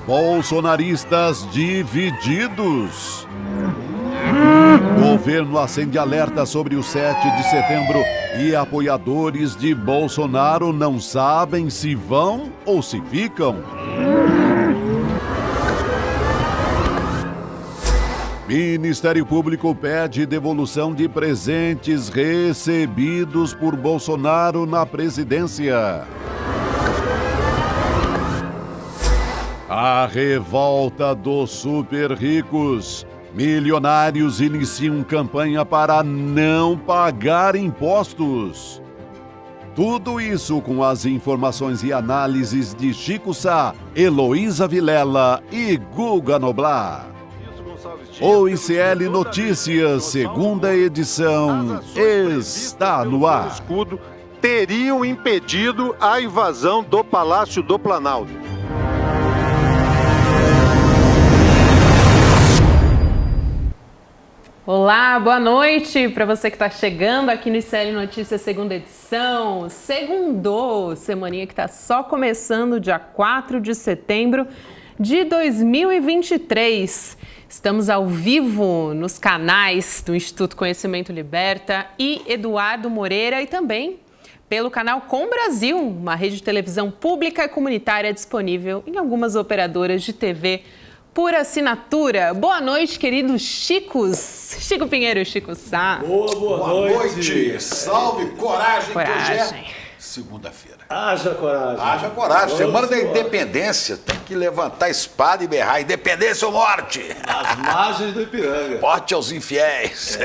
Bolsonaristas divididos. Governo acende alerta sobre o 7 de setembro e apoiadores de Bolsonaro não sabem se vão ou se ficam. Ministério Público pede devolução de presentes recebidos por Bolsonaro na presidência. A revolta dos super ricos. Milionários iniciam campanha para não pagar impostos. Tudo isso com as informações e análises de Chico Sá, Heloísa Vilela e Guga Noblar. O ICL Notícias, segunda edição, está no ar. Escudo teriam impedido a invasão do Palácio do Planalto. Olá, boa noite para você que está chegando aqui no ICL Notícias, segunda edição. Segundou, semaninha que está só começando, dia 4 de setembro de 2023. Estamos ao vivo nos canais do Instituto Conhecimento Liberta e Eduardo Moreira e também pelo canal Com Brasil, uma rede de televisão pública e comunitária disponível em algumas operadoras de TV por assinatura. Boa noite, queridos Chicos. Chico Pinheiro e Chico Sá. Boa noite. Salve, coragem. Que hoje é segunda-feira. Haja coragem. Haja coragem. Semana da Independência. Tem que levantar a espada e berrar. Independência ou morte? Nas margens do Ipiranga. Morte aos infiéis.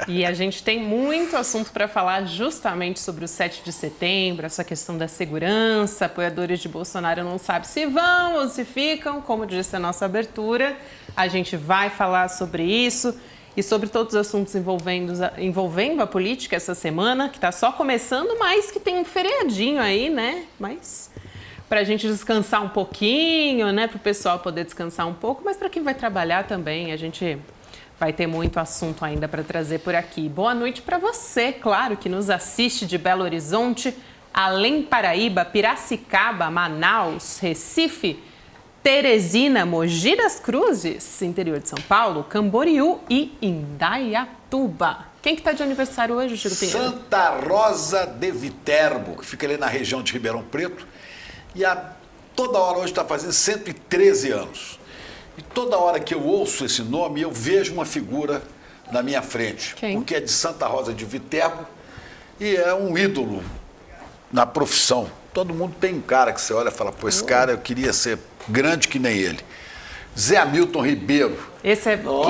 E a gente tem muito assunto para falar justamente sobre o 7 de setembro, essa questão da segurança. Apoiadores de Bolsonaro não sabem se vão ou se ficam. Como disse a nossa abertura, a gente vai falar sobre isso e sobre todos os assuntos envolvendo a política essa semana, que está só começando, mas que tem um feriadinho aí, né? Mas para a gente descansar um pouquinho, né? Para o pessoal poder descansar um pouco, mas para quem vai trabalhar também, a gente vai ter muito assunto ainda para trazer por aqui. Boa noite para você, claro, que nos assiste de Belo Horizonte, Além Paraíba, Piracicaba, Manaus, Recife, Teresina, Mogi das Cruzes, interior de São Paulo, Camboriú e Indaiatuba. Quem que está de aniversário hoje, Chico Pinheiro? Santa Rosa de Viterbo, que fica ali na região de Ribeirão Preto. E toda hora hoje está fazendo 113 anos. E toda hora que eu ouço esse nome, eu vejo uma figura na minha frente. Quem? Porque é de Santa Rosa de Viterbo e é um ídolo na profissão. Todo mundo tem um cara que você olha e fala, pô, esse cara eu queria ser grande que nem ele. Zé Hamilton Ribeiro. Esse é brabo.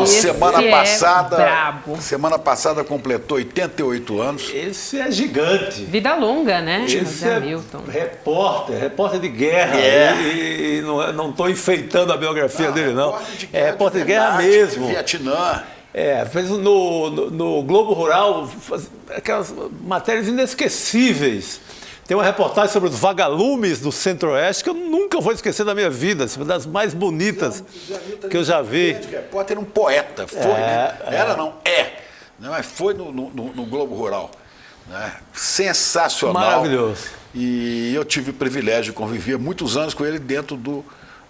Semana passada completou 88 anos. Esse é gigante. Vida longa, né? Esse Zé é Hamilton. repórter de guerra. E não estou enfeitando a biografia dele, não. É repórter de guerra mesmo. Vietnã. Fez no Globo Rural aquelas matérias inesquecíveis. Tem uma reportagem sobre os vagalumes do Centro-Oeste que eu nunca vou esquecer da minha vida, uma das mais bonitas que eu já vi. O repórter era um poeta, foi, né? Era não, mas foi no Globo Rural. Né? Sensacional. Maravilhoso. E eu tive o privilégio de conviver muitos anos com ele dentro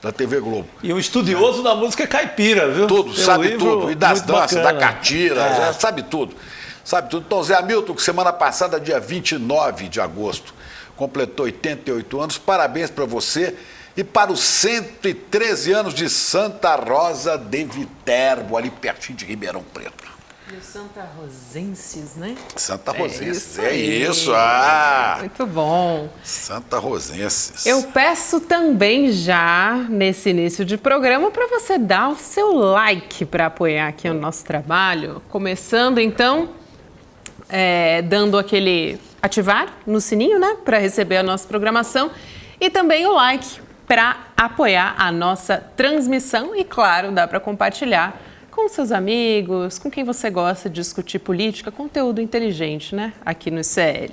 da TV Globo. E um estudioso da música caipira, viu? Tudo, sabe tudo. E das danças, bacana. da catira, sabe tudo. Sabe tudo. Então, Zé Hamilton, que semana passada, dia 29 de agosto, completou 88 anos. Parabéns para você e para os 113 anos de Santa Rosa de Viterbo, ali pertinho de Ribeirão Preto. E os Santa Rosenses, né? Santa Rosenses, é isso. Muito bom. Santa Rosenses. Eu peço também já, nesse início de programa, para você dar o seu like para apoiar aqui o nosso trabalho. Começando, então, dando aquele ativar no sininho, né? Para receber a nossa programação. E também o like para apoiar a nossa transmissão. E, claro, dá para compartilhar com seus amigos, com quem você gosta de discutir política, conteúdo inteligente, né? Aqui no ICL.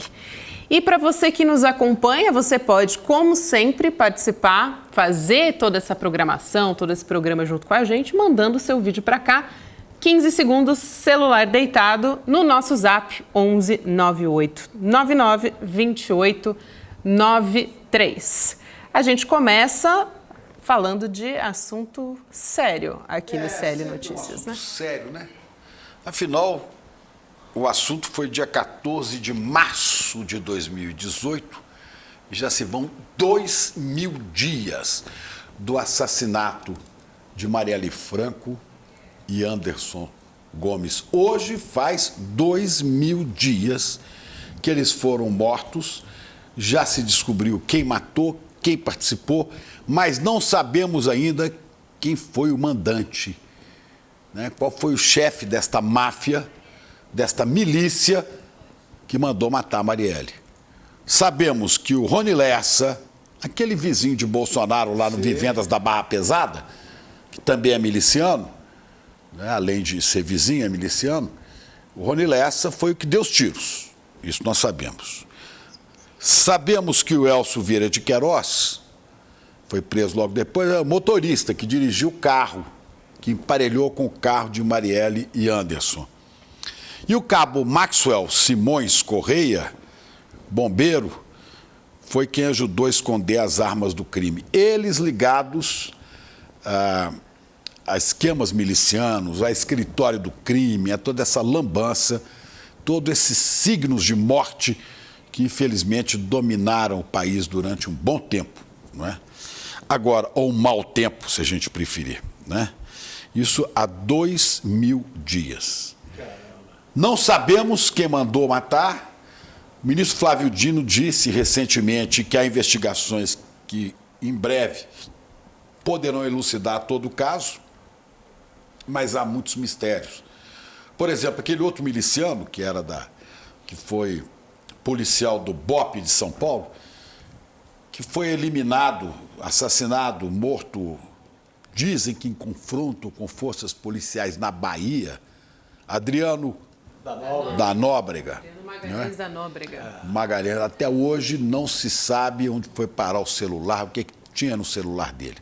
E para você que nos acompanha, você pode, como sempre, participar, fazer toda essa programação, todo esse programa junto com a gente, mandando o seu vídeo para cá, 15 segundos, celular deitado, no nosso zap 11 98 99 28 93. A gente começa falando de assunto sério aqui no CL Notícias, né? Sério, né? Afinal, o assunto foi dia 14 de março de 2018 e já se vão 2000 dias do assassinato de Marielle Franco e Anderson Gomes. Hoje faz 2000 dias que eles foram mortos, já se descobriu quem matou, quem participou, mas não sabemos ainda quem foi o mandante, né? Qual foi o chefe desta máfia, desta milícia que mandou matar a Marielle. Sabemos que o Rony Lessa, aquele vizinho de Bolsonaro lá no Vivendas da Barra Pesada, que também é miliciano, né? Além de ser vizinho, é miliciano, o Rony Lessa foi o que deu os tiros. Isso nós sabemos. Sabemos que o Elcio Vieira de Queiroz foi preso logo depois, é o motorista que dirigiu o carro, que emparelhou com o carro de Marielle e Anderson. E o cabo Maxwell Simões Correia, bombeiro, foi quem ajudou a esconder as armas do crime. Eles ligados a esquemas milicianos, a escritório do crime, a toda essa lambança, todos esses signos de morte que infelizmente dominaram o país durante um bom tempo, não é? Agora, ou um mau tempo, se a gente preferir, né? Isso há 2000 dias. Não sabemos quem mandou matar. O ministro Flávio Dino disse recentemente que há investigações que, em breve, poderão elucidar todo o caso, mas há muitos mistérios. Por exemplo, aquele outro miliciano que foi policial do BOPE de São Paulo, que foi eliminado, assassinado, morto, dizem que em confronto com forças policiais na Bahia, Adriano da Nóbrega. Magalhães da Nóbrega. Magalhães, até hoje não se sabe onde foi parar o celular, o que tinha no celular dele.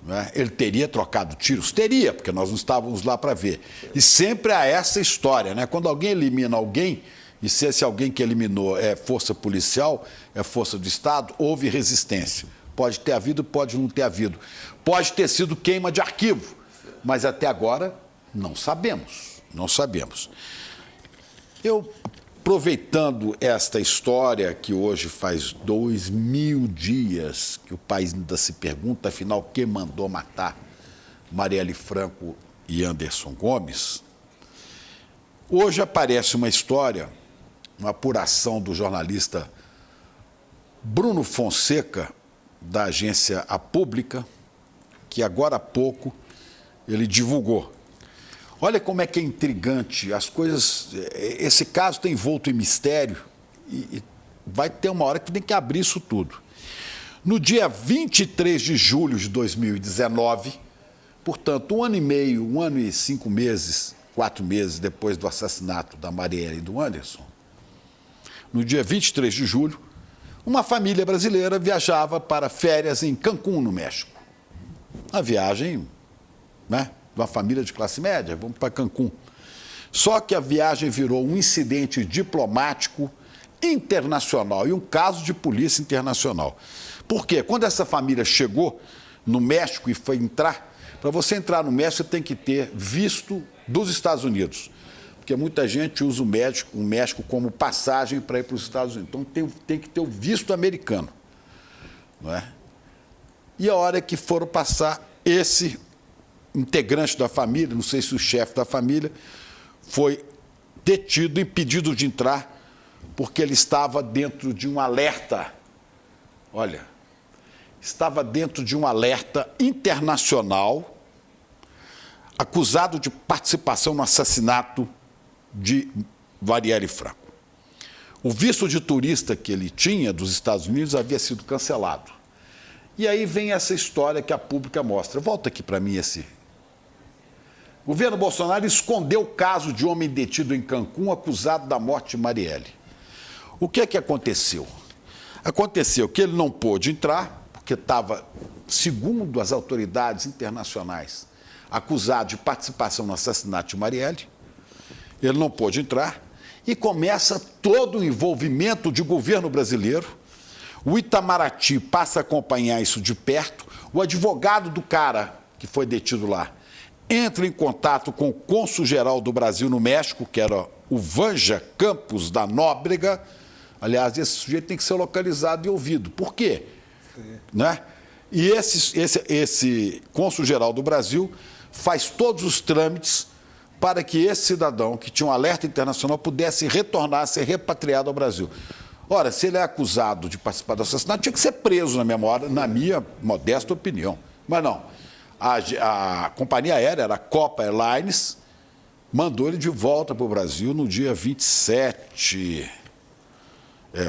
Não é? Ele teria trocado tiros? Teria, porque nós não estávamos lá para ver. E sempre há essa história, né? Quando alguém elimina alguém, e se esse alguém que eliminou é força policial, é força do Estado, houve resistência. Pode ter havido, pode não ter havido. Pode ter sido queima de arquivo, mas até agora não sabemos. Não sabemos. Eu, aproveitando esta história que hoje faz 2000 dias que o país ainda se pergunta, afinal, quem mandou matar Marielle Franco e Anderson Gomes, hoje aparece uma história, uma apuração do jornalista Bruno Fonseca, da agência A Pública, que agora há pouco ele divulgou. Olha como é que é intrigante as coisas. Esse caso tem envolto em mistério e vai ter uma hora que tem que abrir isso tudo. No dia 23 de julho de 2019, portanto, 1 ano e meio, 1 ano e 5 meses, 4 meses depois do assassinato da Marielle e do Anderson, no dia 23 de julho, uma família brasileira viajava para férias em Cancún, no México. Uma viagem, né? Uma família de classe média, vamos para Cancún. Só que a viagem virou um incidente diplomático internacional e um caso de polícia internacional. Por quê? Quando essa família chegou no México e foi entrar, para você entrar no México, você tem que ter visto dos Estados Unidos. Porque muita gente usa o México como passagem para ir para os Estados Unidos. Então tem que ter o visto americano. Não é? E a hora que foram passar, esse integrante da família, não sei se o chefe da família, foi detido, impedido de entrar, porque ele estava dentro de um alerta. Olha, estava dentro de um alerta internacional, acusado de participação no assassinato de Marielle Franco. O visto de turista que ele tinha dos Estados Unidos havia sido cancelado. E aí vem essa história que a Pública mostra. Volta aqui para mim esse. O governo Bolsonaro escondeu o caso de homem detido em Cancún acusado da morte de Marielle. O que é que aconteceu? Aconteceu que ele não pôde entrar, porque estava, segundo as autoridades internacionais, acusado de participação no assassinato de Marielle. Ele não pôde entrar e começa todo o envolvimento de governo brasileiro. O Itamaraty passa a acompanhar isso de perto. O advogado do cara que foi detido lá entra em contato com o cônsul-geral do Brasil no México, que era o Vanja Campos da Nóbrega. Aliás, esse sujeito tem que ser localizado e ouvido. Por quê? Né? E esse cônsul-geral do Brasil faz todos os trâmites para que esse cidadão, que tinha um alerta internacional, pudesse retornar, ser repatriado ao Brasil. Ora, se ele é acusado de participar do assassinato, tinha que ser preso, na minha modesta opinião. Mas não. A companhia aérea, era a Copa Airlines, mandou ele de volta para o Brasil no dia 27.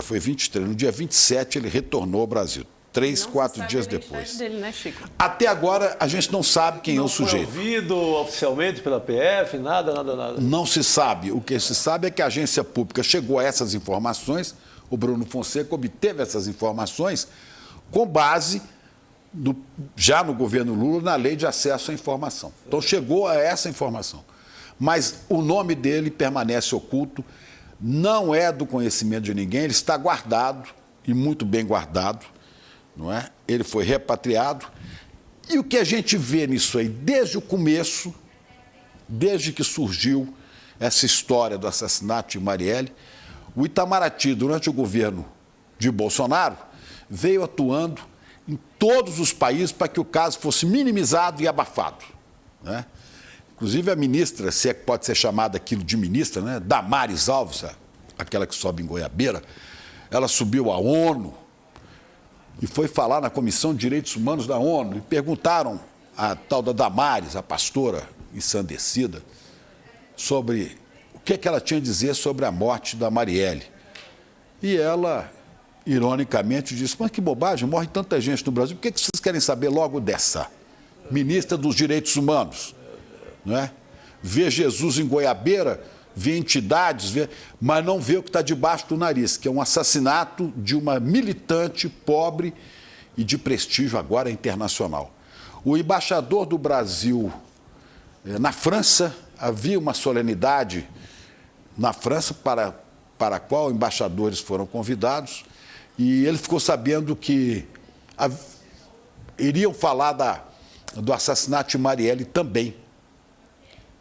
Foi 23. No dia 27 ele retornou ao Brasil. 3, 4 dias depois. Dele, né, Chico? Até agora a gente não sabe quem é o sujeito. Não foi ouvido oficialmente pela PF, nada. Não se sabe. O que se sabe é que a agência pública chegou a essas informações, o Bruno Fonseca obteve essas informações com base já no governo Lula, na lei de acesso à informação. Então chegou a essa informação. Mas o nome dele permanece oculto, não é do conhecimento de ninguém, ele está guardado, e muito bem guardado, não é? Ele foi repatriado. E o que a gente vê nisso aí, desde o começo, desde que surgiu essa história do assassinato de Marielle, o Itamaraty, durante o governo de Bolsonaro, veio atuando em todos os países para que o caso fosse minimizado e abafado, né? Inclusive a ministra, se é que pode ser chamada aquilo de ministra, né? Damares Alves, aquela que sobe em Goiabeira, ela subiu à ONU e foi falar na Comissão de Direitos Humanos da ONU e perguntaram à tal da Damares, a pastora ensandecida, sobre o que ela tinha a dizer sobre a morte da Marielle. E ela, ironicamente, disse: mas que bobagem, morre tanta gente no Brasil, por que vocês querem saber logo dessa ministra dos Direitos Humanos? Não é? Vê Jesus em Goiabeira, vê entidades, mas não vê o que está debaixo do nariz, que é um assassinato de uma militante pobre e de prestígio agora internacional. O embaixador do Brasil na França, havia uma solenidade na França para a qual embaixadores foram convidados, e ele ficou sabendo que iriam falar do assassinato de Marielle também.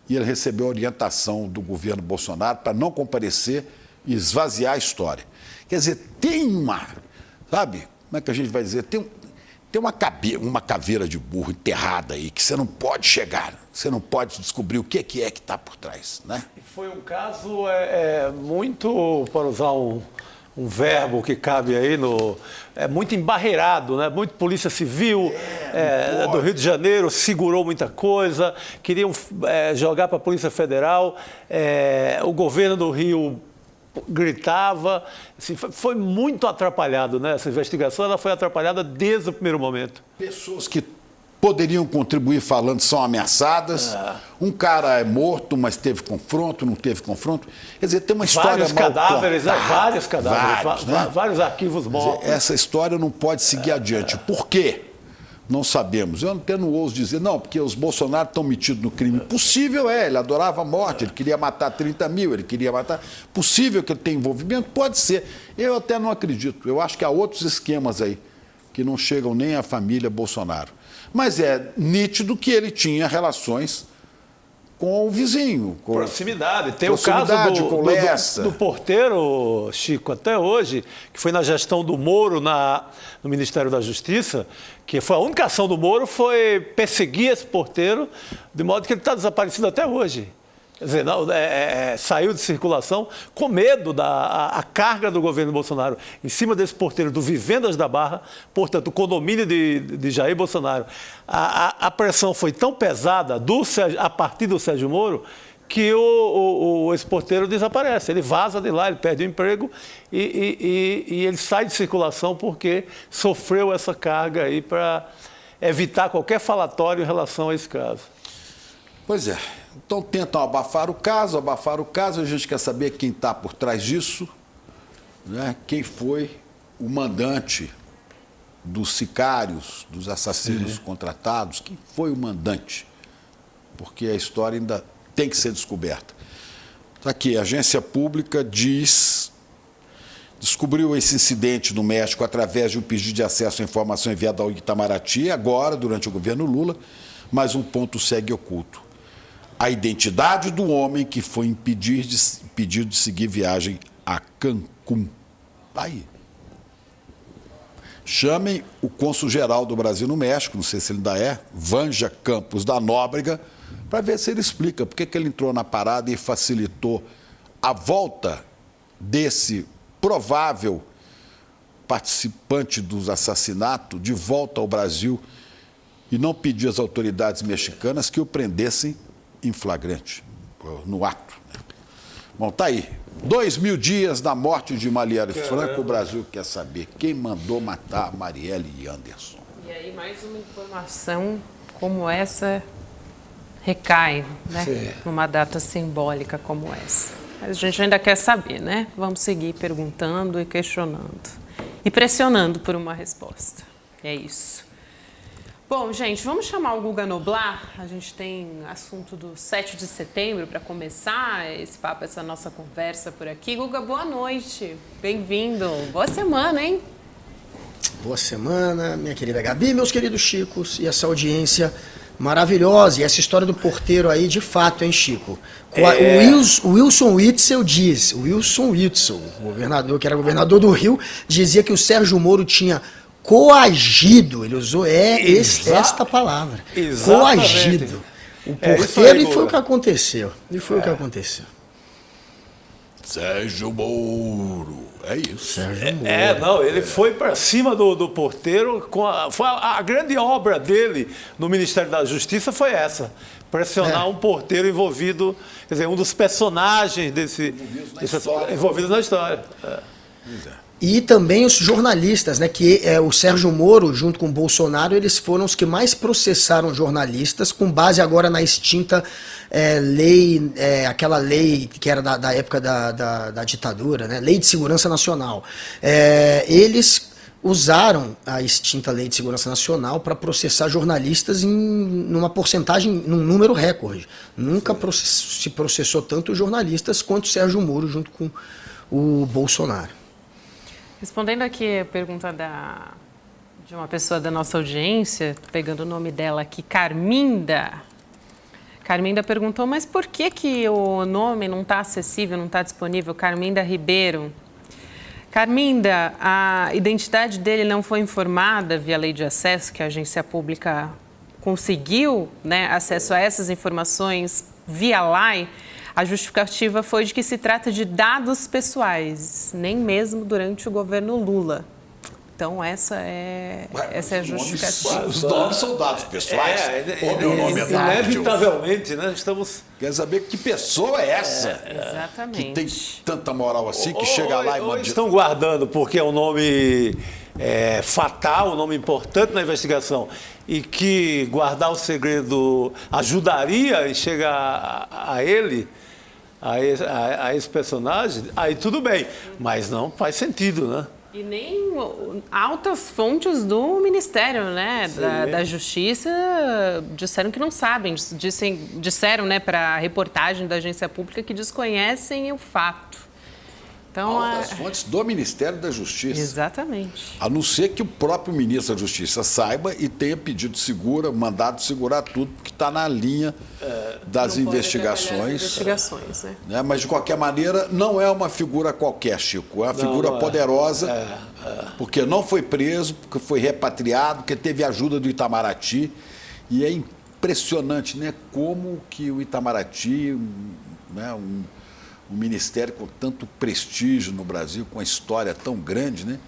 E ele recebeu a orientação do governo Bolsonaro para não comparecer e esvaziar a história. Quer dizer, tem uma, sabe, como é que a gente vai dizer, tem uma caveira de burro enterrada aí, que você não pode chegar, você não pode descobrir o que é que está por trás, né? E foi um caso muito, para usar um verbo que cabe aí, muito embarreirado, né? Muito Polícia Civil do Rio de Janeiro segurou muita coisa, queriam jogar para a Polícia Federal, o governo do Rio gritava, assim, foi muito atrapalhado, né? Essa investigação ela foi atrapalhada desde o primeiro momento. Pessoas que poderiam contribuir falando são ameaçadas, um cara é morto, mas teve confronto, não teve confronto. Quer dizer, tem uma história vários cadáveres, vários cadáveres, vários arquivos mortos. Dizer, essa história não pode seguir adiante. Por quê? Não sabemos. Eu até não ouso dizer, não, porque os Bolsonaro estão metidos no crime. Possível ele adorava a morte, ele queria matar 30 mil, ele queria matar... Possível que ele tenha envolvimento? Pode ser. Eu até não acredito. Eu acho que há outros esquemas aí que não chegam nem à família Bolsonaro. Mas é nítido que ele tinha relações com o vizinho. Com proximidade. Tem o caso do porteiro, Chico, até hoje, que foi na gestão do Moro no Ministério da Justiça, que foi a única ação do Moro foi perseguir esse porteiro, de modo que ele está desaparecido até hoje. Quer dizer, saiu de circulação com medo da carga do governo Bolsonaro em cima desse porteiro do Vivendas da Barra, portanto, o condomínio de Jair Bolsonaro. A pressão foi tão pesada a partir do Sérgio Moro que esse porteiro desaparece. Ele vaza de lá, ele perde o emprego e ele sai de circulação porque sofreu essa carga aí para evitar qualquer falatório em relação a esse caso. Pois é. Então tentam abafar o caso, a gente quer saber quem está por trás disso, né? Quem foi o mandante dos sicários, dos assassinos contratados, quem foi o mandante, porque a história ainda tem que ser descoberta. Está aqui, a agência pública diz descobriu esse incidente no México através de um pedido de acesso à informação enviado ao Itamaraty, agora, durante o governo Lula, mas um ponto segue oculto. A identidade do homem que foi impedido de seguir viagem a Cancún. Tá aí. Chamem o cônsul-geral do Brasil no México, não sei se ele ainda é, Vanja Campos da Nóbrega, para ver se ele explica por que ele entrou na parada e facilitou a volta desse provável participante dos assassinatos de volta ao Brasil e não pediu às autoridades mexicanas que o prendessem em flagrante, no ato. Bom, tá aí. 2000 dias da morte de Marielle Franco, o Brasil quer saber quem mandou matar Marielle e Anderson. E aí mais uma informação como essa recai, né? Numa data simbólica como essa. Mas a gente ainda quer saber, né? Vamos seguir perguntando e questionando. E pressionando por uma resposta. É isso. Bom, gente, vamos chamar o Guga Noblar. A gente tem assunto do 7 de setembro para começar esse papo, essa nossa conversa por aqui. Guga, boa noite. Bem-vindo. Boa semana, hein? Boa semana, minha querida Gabi, meus queridos Chicos e essa audiência maravilhosa. E essa história do porteiro aí, de fato, hein, Chico? O Wilson Witzel diz, o governador, que era governador do Rio, dizia que o Sérgio Moro tinha coagido, ele usou esta palavra, Exatamente. Coagido o porteiro, e foi o que aconteceu. Sérgio Moro, é isso. Sérgio Moro. Ele foi para cima do porteiro. Foi a grande obra dele no Ministério da Justiça foi essa. Pressionar um porteiro envolvido, quer dizer, um dos personagens envolvidos na história. E também os jornalistas, né? Que o Sérgio Moro, junto com o Bolsonaro, eles foram os que mais processaram jornalistas, com base agora na extinta lei, aquela lei que era da época da ditadura, né? Lei de Segurança Nacional. Eles usaram a extinta Lei de Segurança Nacional para processar jornalistas numa porcentagem, num número recorde. Nunca se processou tanto jornalistas quanto o Sérgio Moro, junto com o Bolsonaro. Respondendo aqui a pergunta de uma pessoa da nossa audiência, pegando o nome dela aqui, Carminda. Carminda perguntou, mas por que o nome não está acessível, não está disponível? Carminda Ribeiro. Carminda, a identidade dele não foi informada via lei de acesso, que a agência pública conseguiu, né, acesso a essas informações via lei. A justificativa foi de que se trata de dados pessoais, nem mesmo durante o governo Lula. Então, essa é a justificativa. Os nomes são dados pessoais. Meu nome é inevitavelmente, né? Estamos... Quer saber que pessoa é essa? Exatamente. Que tem tanta moral assim, que chega lá e manda... Estão guardando porque é um nome fatal, um nome importante na investigação, e que guardar o segredo ajudaria e chegar a ele, a esse personagem, aí tudo bem, mas não faz sentido, né? E nem altas fontes do Ministério, né, da Justiça disseram que não sabem, disseram, né, para a reportagem da agência pública que desconhecem o fato. Então, altas fontes do Ministério da Justiça. Exatamente. A não ser que o próprio ministro da Justiça saiba e tenha pedido mandado segurar tudo, porque está na linha das investigações. Né? Mas, de qualquer maneira, não é uma figura qualquer, Chico. É uma figura poderosa, porque não foi preso, porque foi repatriado, porque teve ajuda do Itamaraty. E é impressionante, né, como que o Itamaraty, né, um ministério com tanto prestígio no Brasil, com uma história tão grande, né,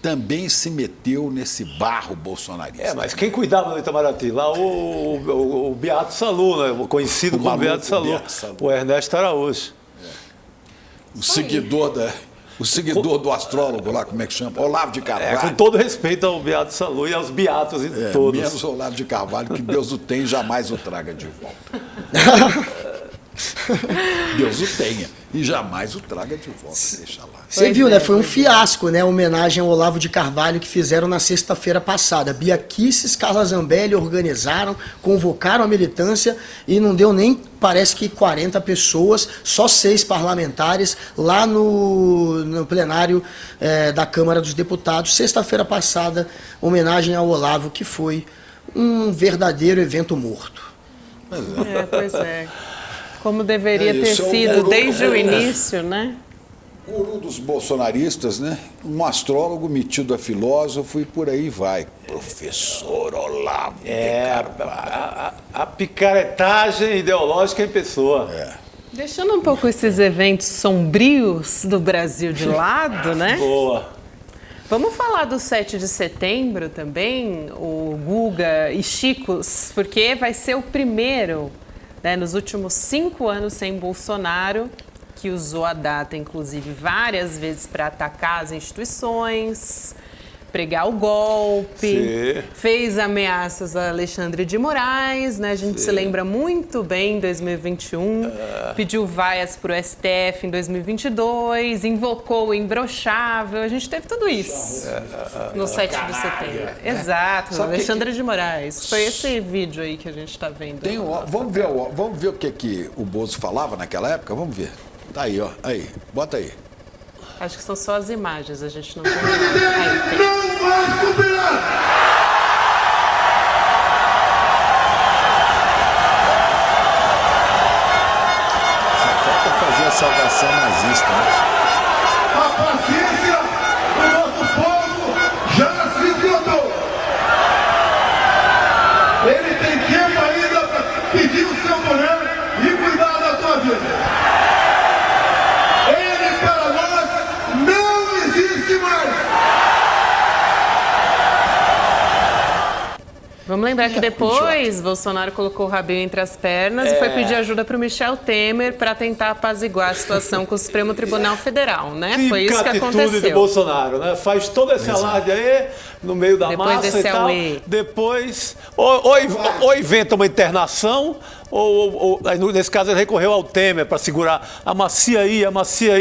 também se meteu nesse barro bolsonarista. Mas quem cuidava do Itamaraty? Lá o Beato Salu, né, conhecido como Beato Salu, o Ernesto Araújo. O seguidor do astrólogo lá, como é que chama? Olavo de Carvalho. Com todo respeito ao Beato Salu e aos beatos todos. Menos o Olavo de Carvalho, que Deus o tem e jamais o traga de volta. Deus o tenha. E jamais o traga de volta, deixa lá. Você viu, né? Foi um fiasco, né? A homenagem ao Olavo de Carvalho que fizeram na sexta-feira passada. Bia Kicis, Carla Zambelli organizaram, convocaram a militância e não deu nem, parece que 40 pessoas, só 6 parlamentares lá no plenário da Câmara dos Deputados. Sexta-feira passada, homenagem ao Olavo, que foi um verdadeiro evento morto. Pois é. Como deveria ter sido desde o início, né? Guru dos bolsonaristas, né? Um astrólogo metido a filósofo e por aí vai. Professor Olavo de Carvalho. A picaretagem ideológica em pessoa. Deixando um pouco esses eventos sombrios do Brasil de lado, né? Boa. Vamos falar do 7 de setembro também, o Guga e Chicos, porque vai ser o primeiro, né, nos últimos 5 anos sem Bolsonaro, que usou a data, inclusive, várias vezes para atacar as instituições, pregar o golpe, Sim. fez ameaças a Alexandre de Moraes, né? A gente se lembra muito bem em 2021, pediu vaias para o STF em 2022, invocou o imbrochável, a gente teve tudo isso no 7 de setembro. Exato, Sabe Alexandre de Moraes. Foi esse vídeo aí que a gente está vendo. Vamos ver o que o Bozo falava naquela época? Vamos ver. Tá aí, ó. Aí, bota aí. Acho que são só as imagens, a gente não tem nada. Aí, tem. Não vai cobrar! Só falta fazer a saudação nazista, né? A paciência do nosso povo já se esgotou. Ele tem tempo ainda para pedir o seu boné e cuidar da tua vida. Ele para nós não existe mais. Vamos lembrar que depois Bolsonaro colocou o rabinho entre as pernas e foi pedir ajuda para o Michel Temer para tentar apaziguar a situação com o Supremo Tribunal Federal, né? Foi isso que atitude do aconteceu. Bolsonaro, né? Faz todo esse alarde aí, no meio da Depois massa e desse tal. auê. Depois, ou inventa uma internação, ou nesse caso ele recorreu ao Temer para segurar. Amacia aí,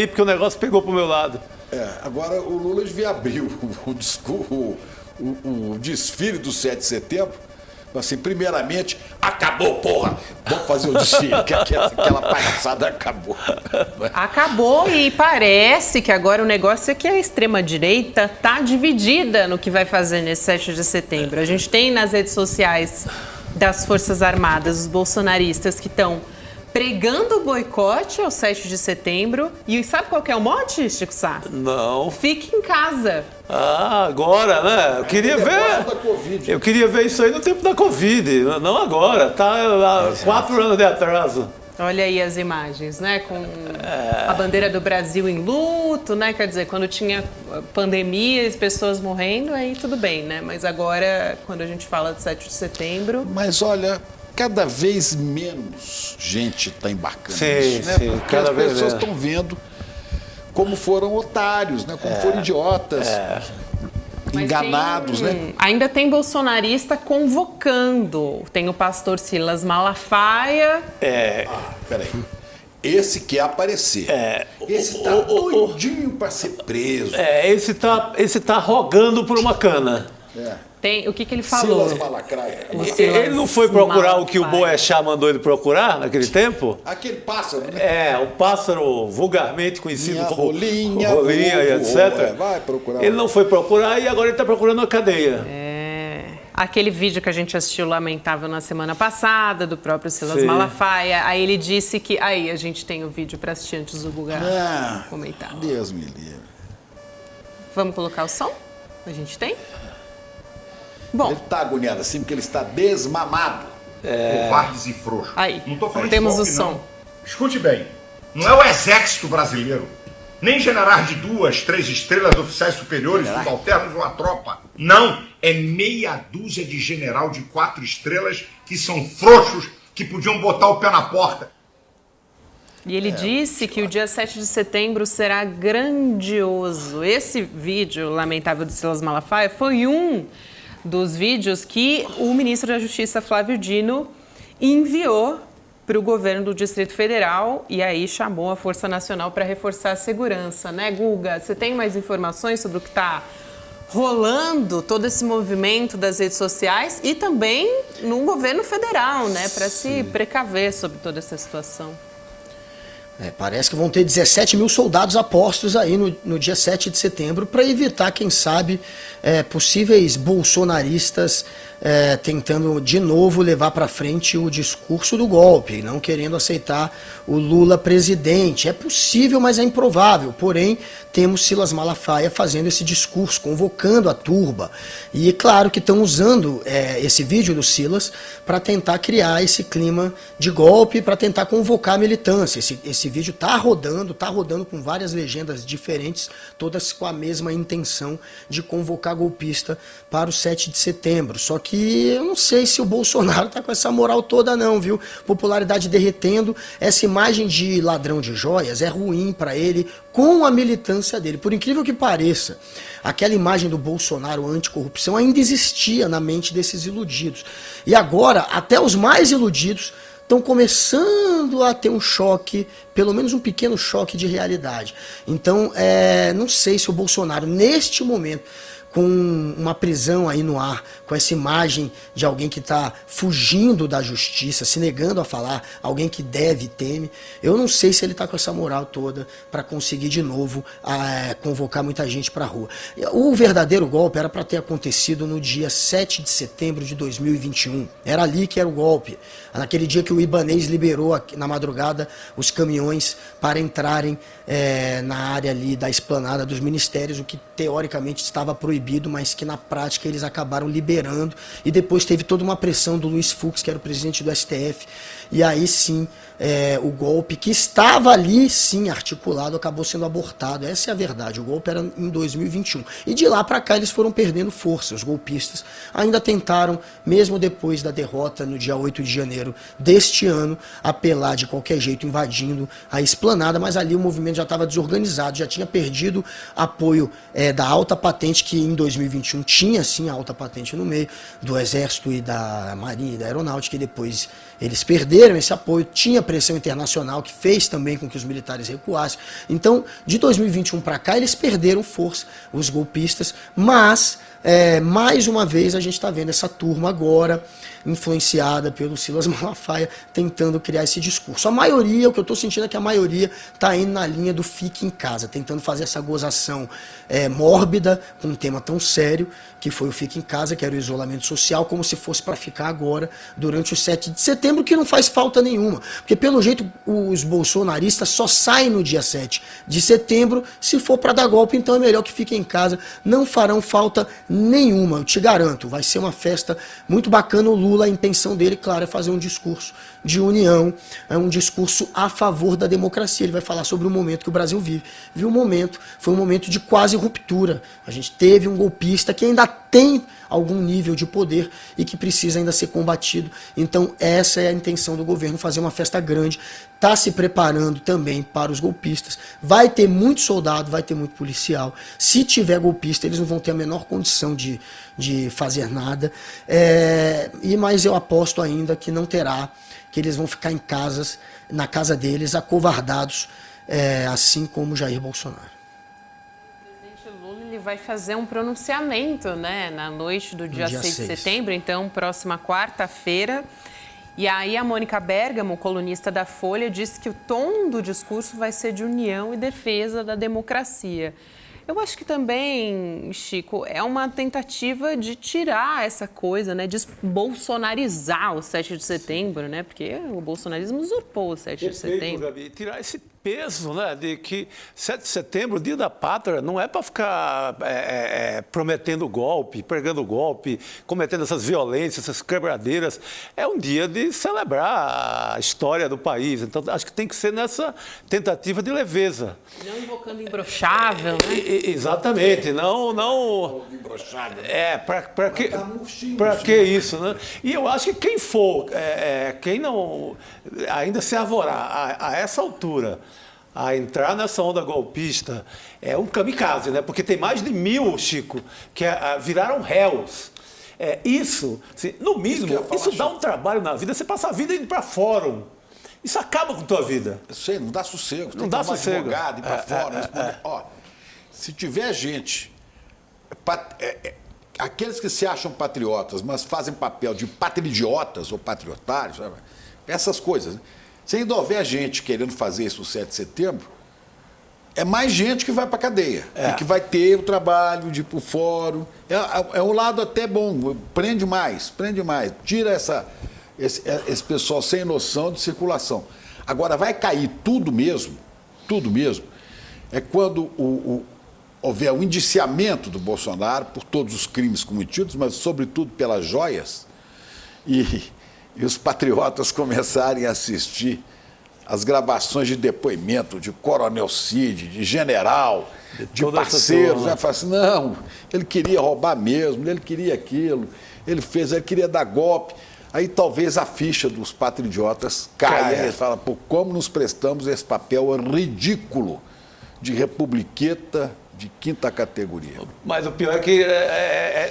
porque o negócio pegou pro meu lado. Agora o Lula devia abrir o desfile do 7 de setembro. Assim, primeiramente, acabou, porra! Vamos fazer o desfile, que aquela palhaçada acabou. Acabou e parece que agora o negócio é que a extrema-direita está dividida no que vai fazer nesse 7 de setembro. A gente tem nas redes sociais das Forças Armadas os bolsonaristas que estão pregando o boicote ao 7 de setembro. E sabe qual que é o mote, Chico Sá? Não. Fique em casa. Agora, né? Eu queria ver isso aí no tempo da Covid, não agora. Tá há 4 anos de atraso. Olha aí as imagens, né? Com a bandeira do Brasil em luto, né? Quer dizer, quando tinha pandemia e pessoas morrendo, aí tudo bem, né? Mas agora, quando a gente fala de 7 de setembro... Mas olha, cada vez menos gente está embarcando Sim, nisso, né? sim, Porque cada as vez pessoas menos. estão vendo como foram otários, né? Como foram idiotas, Mas enganados, né? Ainda tem bolsonarista convocando. Tem o pastor Silas Malafaia. Peraí. Esse quer aparecer. Esse tá doidinho para ser preso. Esse tá rogando por uma cana. Tem, o que ele falou? Silas Malacraia. Ele não foi procurar o que o Boechat mandou ele procurar naquele tempo? Aquele pássaro, né? O pássaro vulgarmente conhecido Minha como rolinha, e voou, etc. vai procurar. Ele não foi procurar e agora ele está procurando uma cadeia. Aquele vídeo que a gente assistiu lamentável na semana passada, do próprio Silas Sim. Malafaia, aí ele disse que... Aí a gente tem o vídeo para assistir antes do Guga comentar. Deus me livre. Vamos colocar o som? A gente tem? Bom, Ele tá agoniado assim porque ele está desmamado. Covardes e frouxos. aí, Não tô falando temos de o golpe, som. não. Escute bem, não é o exército brasileiro, nem generais de 2, 3 estrelas, oficiais superiores, subalternos ou a tropa. Não, é meia dúzia de general de 4 estrelas que são frouxos, que podiam botar o pé na porta. E ele disse que o dia 7 de setembro será grandioso. Esse vídeo lamentável do Silas Malafaia foi um dos vídeos que o ministro da Justiça, Flávio Dino, enviou para o governo do Distrito Federal e aí chamou a Força Nacional para reforçar a segurança, né, Guga? Você tem mais informações sobre o que está rolando, todo esse movimento das redes sociais e também no governo federal, né, para se precaver sobre toda essa situação? Parece que vão ter 17 mil soldados apostos aí no dia 7 de setembro para evitar, quem sabe, possíveis bolsonaristas tentando de novo levar para frente o discurso do golpe, não querendo aceitar o Lula presidente. É possível, mas é improvável. Porém, temos Silas Malafaia fazendo esse discurso, convocando a turba. E claro que estão usando esse vídeo do Silas para tentar criar esse clima de golpe, para tentar convocar a militância. Esse vídeo está rodando com várias legendas diferentes, todas com a mesma intenção de convocar golpista para o 7 de setembro. Só que eu não sei se o Bolsonaro está com essa moral toda não, viu? Popularidade derretendo, essa imagem de ladrão de joias é ruim para ele, com a militância dele. Por incrível que pareça, aquela imagem do Bolsonaro anticorrupção ainda existia na mente desses iludidos. E agora, até os mais iludidos estão começando a ter um choque, pelo menos um pequeno choque de realidade. Então, não sei se o Bolsonaro, neste momento, com uma prisão aí no ar, com essa imagem de alguém que está fugindo da justiça, se negando a falar, alguém que deve e teme, eu não sei se ele está com essa moral toda para conseguir de novo convocar muita gente para a rua. O verdadeiro golpe era para ter acontecido no dia 7 de setembro de 2021. Era ali que era o golpe. Naquele dia que o Ibanez liberou na madrugada os caminhões para entrarem na área ali da esplanada dos ministérios, o que teoricamente estava proibido, mas que na prática eles acabaram liberando, e depois teve toda uma pressão do Luiz Fux, que era o presidente do STF, e aí sim o golpe que estava ali sim articulado acabou sendo abortado. Essa é a verdade, o golpe era em 2021, e de lá para cá eles foram perdendo força. Os golpistas ainda tentaram, mesmo depois da derrota no dia 8 de janeiro deste ano, apelar de qualquer jeito, invadindo a esplanada, mas ali o movimento já estava desorganizado, já tinha perdido apoio da alta patente, que em 2021 tinha sim a alta patente no meio, do Exército e da Marinha e da Aeronáutica, e depois eles perderam esse apoio. Tinha pressão internacional que fez também com que os militares recuassem. Então, de 2021 para cá, eles perderam força, os golpistas, mas mais uma vez a gente está vendo essa turma agora, influenciada pelo Silas Malafaia, tentando criar esse discurso. A maioria, o que eu estou sentindo é que a maioria está indo na linha do fique em casa, tentando fazer essa gozação mórbida com um tema tão sério, que foi o fique em casa, que era o isolamento social, como se fosse para ficar agora, durante o 7 de setembro, que não faz falta nenhuma. Porque pelo jeito os bolsonaristas só saem no dia 7 de setembro, se for para dar golpe, então é melhor que fiquem em casa, não farão falta nenhuma, eu te garanto. Vai ser uma festa muito bacana. O Lula, a intenção dele, claro, é fazer um discurso de união, é um discurso a favor da democracia. Ele vai falar sobre o momento que o Brasil vive. Viu o momento, foi um momento de quase ruptura. A gente teve um golpista que ainda tem algum nível de poder e que precisa ainda ser combatido. Então essa é a intenção do governo, fazer uma festa grande, está se preparando também para os golpistas. Vai ter muito soldado, vai ter muito policial. Se tiver golpista, eles não vão ter a menor condição de fazer nada. Mas eu aposto ainda que não terá, que eles vão ficar em casas, na casa deles, acovardados, assim como Jair Bolsonaro. Ele vai fazer um pronunciamento, né, na noite do dia 6 de setembro, então, próxima quarta-feira. E aí a Mônica Bergamo, colunista da Folha, disse que o tom do discurso vai ser de união e defesa da democracia. Eu acho que também, Chico, é uma tentativa de tirar essa coisa, né, de bolsonarizar o 7 de setembro, né, porque o bolsonarismo usurpou o 7 de setembro. Gabi, tirar esse peso, né, de que 7 de setembro, o dia da pátria, não é para ficar prometendo golpe, pregando golpe, cometendo essas violências, essas quebradeiras. É um dia de celebrar a história do país. Então, acho que tem que ser nessa tentativa de leveza. Não invocando imbrochável, né? Exatamente, não para que isso, né? E eu acho que quem for, quem não ainda se arvorar a essa altura a entrar nessa onda golpista, é um kamikaze, né? Porque tem mais de 1000, Chico, que viraram réus. Isso, assim, no mínimo, isso dá um trabalho na vida. Você passa a vida indo para fórum, Isso acaba com a tua vida. Eu sei, não dá sossego. Não dá sossego. Advogado, ir para fora. Ó, se tiver gente... aqueles que se acham patriotas, mas fazem papel de patriodiotas ou patriotários, sabe? Essas coisas. Né? Se ainda houver gente querendo fazer isso no 7 de setembro, é mais gente que vai para a cadeia. E que vai ter o trabalho de ir para o fórum. É um lado até bom. Prende mais. Tira esse pessoal sem noção de circulação. Agora, vai cair tudo mesmo, é quando houver o indiciamento do Bolsonaro por todos os crimes cometidos, mas sobretudo pelas joias, e os patriotas começarem a assistir as gravações de depoimento de Coronel Cid, de general, de parceiros, né? Fala assim, não, ele queria roubar mesmo, ele queria aquilo, ele queria dar golpe. Aí talvez a ficha dos patriotas caia. Eles falam, pô, como nos prestamos esse papel ridículo de republiqueta de quinta categoria. Mas o pior é que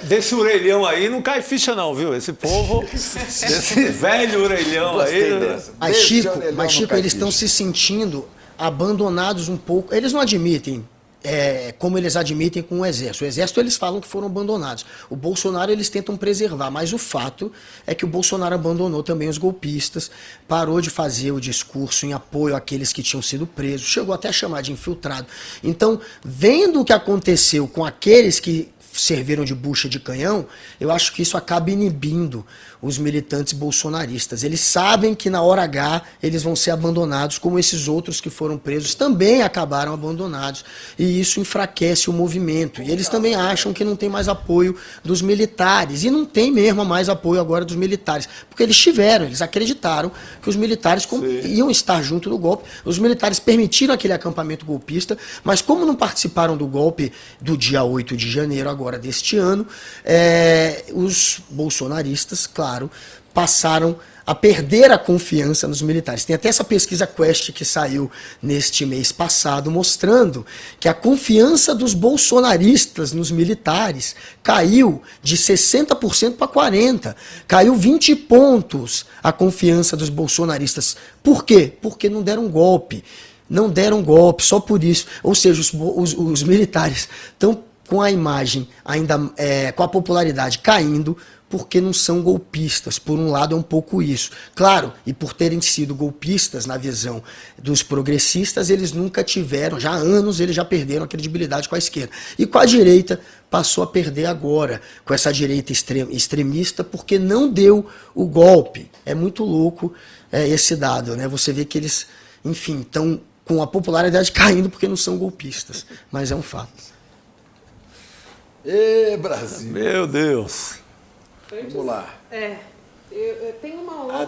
desse orelhão aí não cai ficha não, viu? Esse povo, esse velho orelhão aí... Mas, Chico, eles estão se sentindo abandonados um pouco. Eles não admitem, como eles admitem com o Exército. O Exército eles falam que foram abandonados. O Bolsonaro eles tentam preservar, mas o fato é que o Bolsonaro abandonou também os golpistas, parou de fazer o discurso em apoio àqueles que tinham sido presos, chegou até a chamar de infiltrado. Então, vendo o que aconteceu com aqueles que serviram de bucha de canhão, eu acho que isso acaba inibindo os militantes bolsonaristas. Eles sabem que na hora H eles vão ser abandonados, como esses outros que foram presos também acabaram abandonados. E isso enfraquece o movimento. E eles também acham que não tem mais apoio dos militares. E não tem mesmo mais apoio agora dos militares. Porque eles acreditaram que os militares iam estar junto do golpe. Os militares permitiram aquele acampamento golpista, mas como não participaram do golpe do dia 8 de janeiro agora deste ano, os bolsonaristas, claro, passaram a perder a confiança nos militares. Tem até essa pesquisa Quest que saiu neste mês passado, mostrando que a confiança dos bolsonaristas nos militares caiu de 60% para 40%. Caiu 20 pontos a confiança dos bolsonaristas. Por quê? Porque não deram golpe. Não deram golpe, só por isso. Ou seja, os militares estão com a imagem ainda, com a popularidade caindo, porque não são golpistas. Por um lado é um pouco isso. Claro, e por terem sido golpistas na visão dos progressistas, eles nunca tiveram, já há anos eles já perderam a credibilidade com a esquerda. E com a direita passou a perder agora, com essa direita extremista, porque não deu o golpe. É muito louco esse dado, né? Você vê que eles, enfim, estão com a popularidade caindo porque não são golpistas. Mas é um fato. Ê, Brasil! Meu Deus! Vamos lá. Eu tenho uma outra...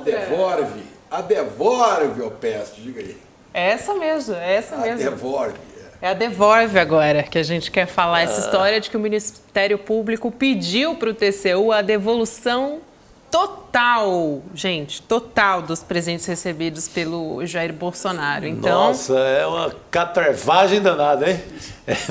A Devolve, ô Peste, diga aí. Essa mesmo. A Devolve. É a Devolve agora, que a gente quer falar. Essa história de que o Ministério Público pediu para o TCU a devolução total, total dos presentes recebidos pelo Jair Bolsonaro. Então, nossa, é uma catrevagem danada, hein?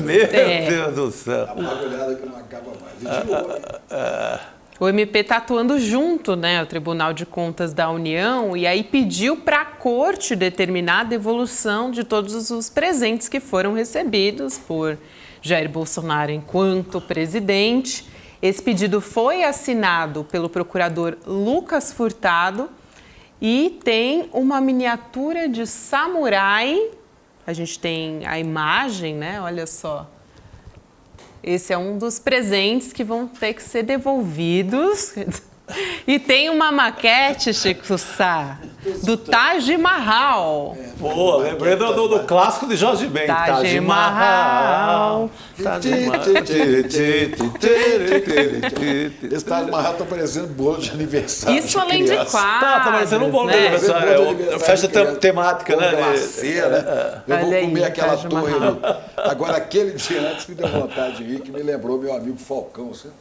Meu Deus do céu. Dá uma olhada que não acaba mais. O MP está atuando junto, né, ao Tribunal de Contas da União, e aí pediu para a Corte determinar a devolução de todos os presentes que foram recebidos por Jair Bolsonaro enquanto presidente. Esse pedido foi assinado pelo procurador Lucas Furtado e tem uma miniatura de samurai. A gente tem a imagem, né? Olha só. Esse é um dos presentes que vão ter que ser devolvidos. E tem uma maquete, Chico Sá, do Taj Mahal. Pô, lembrei do clássico de Jorge Ben. Taj Mahal. Esse Taj Mahal tá parecendo bolo de aniversário. Isso além de quadros. Tá parecendo um bolo de aniversário. É festa temática, né? Eu vou comer aquela torre ali. Agora, aquele dia antes me deu vontade de ir, que me lembrou meu amigo Falcão, sabe?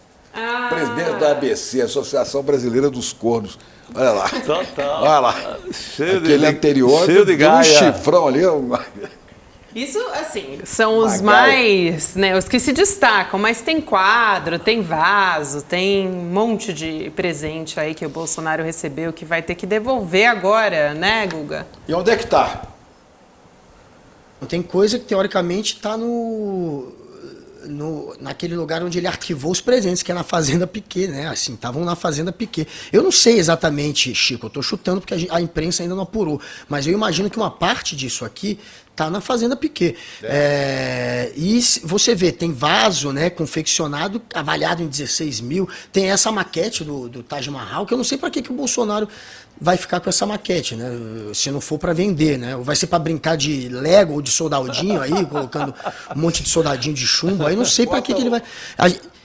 Presidente da ABC, Associação Brasileira dos Cornos. Olha lá. Total. Olha lá. Cheio aquele anterior cheio de deu um gaia. chifrão ali. Isso, assim, são os mais, né, os que se destacam, mas tem quadro, tem vaso, tem um monte de presente aí que o Bolsonaro recebeu que vai ter que devolver agora, né, Guga? E onde é que tá? Tem coisa que, teoricamente, está naquele lugar onde ele arquivou os presentes, que é na Fazenda Piquet, né? Assim, estavam na Fazenda Piquet. Eu não sei exatamente, Chico, eu estou chutando porque a imprensa ainda não apurou, mas eu imagino que uma parte disso aqui está na Fazenda Piquet. E você vê, tem vaso, né, confeccionado, avaliado em 16 mil, tem essa maquete do Taj Mahal, que eu não sei para que o Bolsonaro vai ficar com essa maquete, né? Se não for para vender, né? Ou vai ser para brincar de Lego ou de soldadinho aí, colocando um monte de soldadinho de chumbo, aí não sei para que ele vai...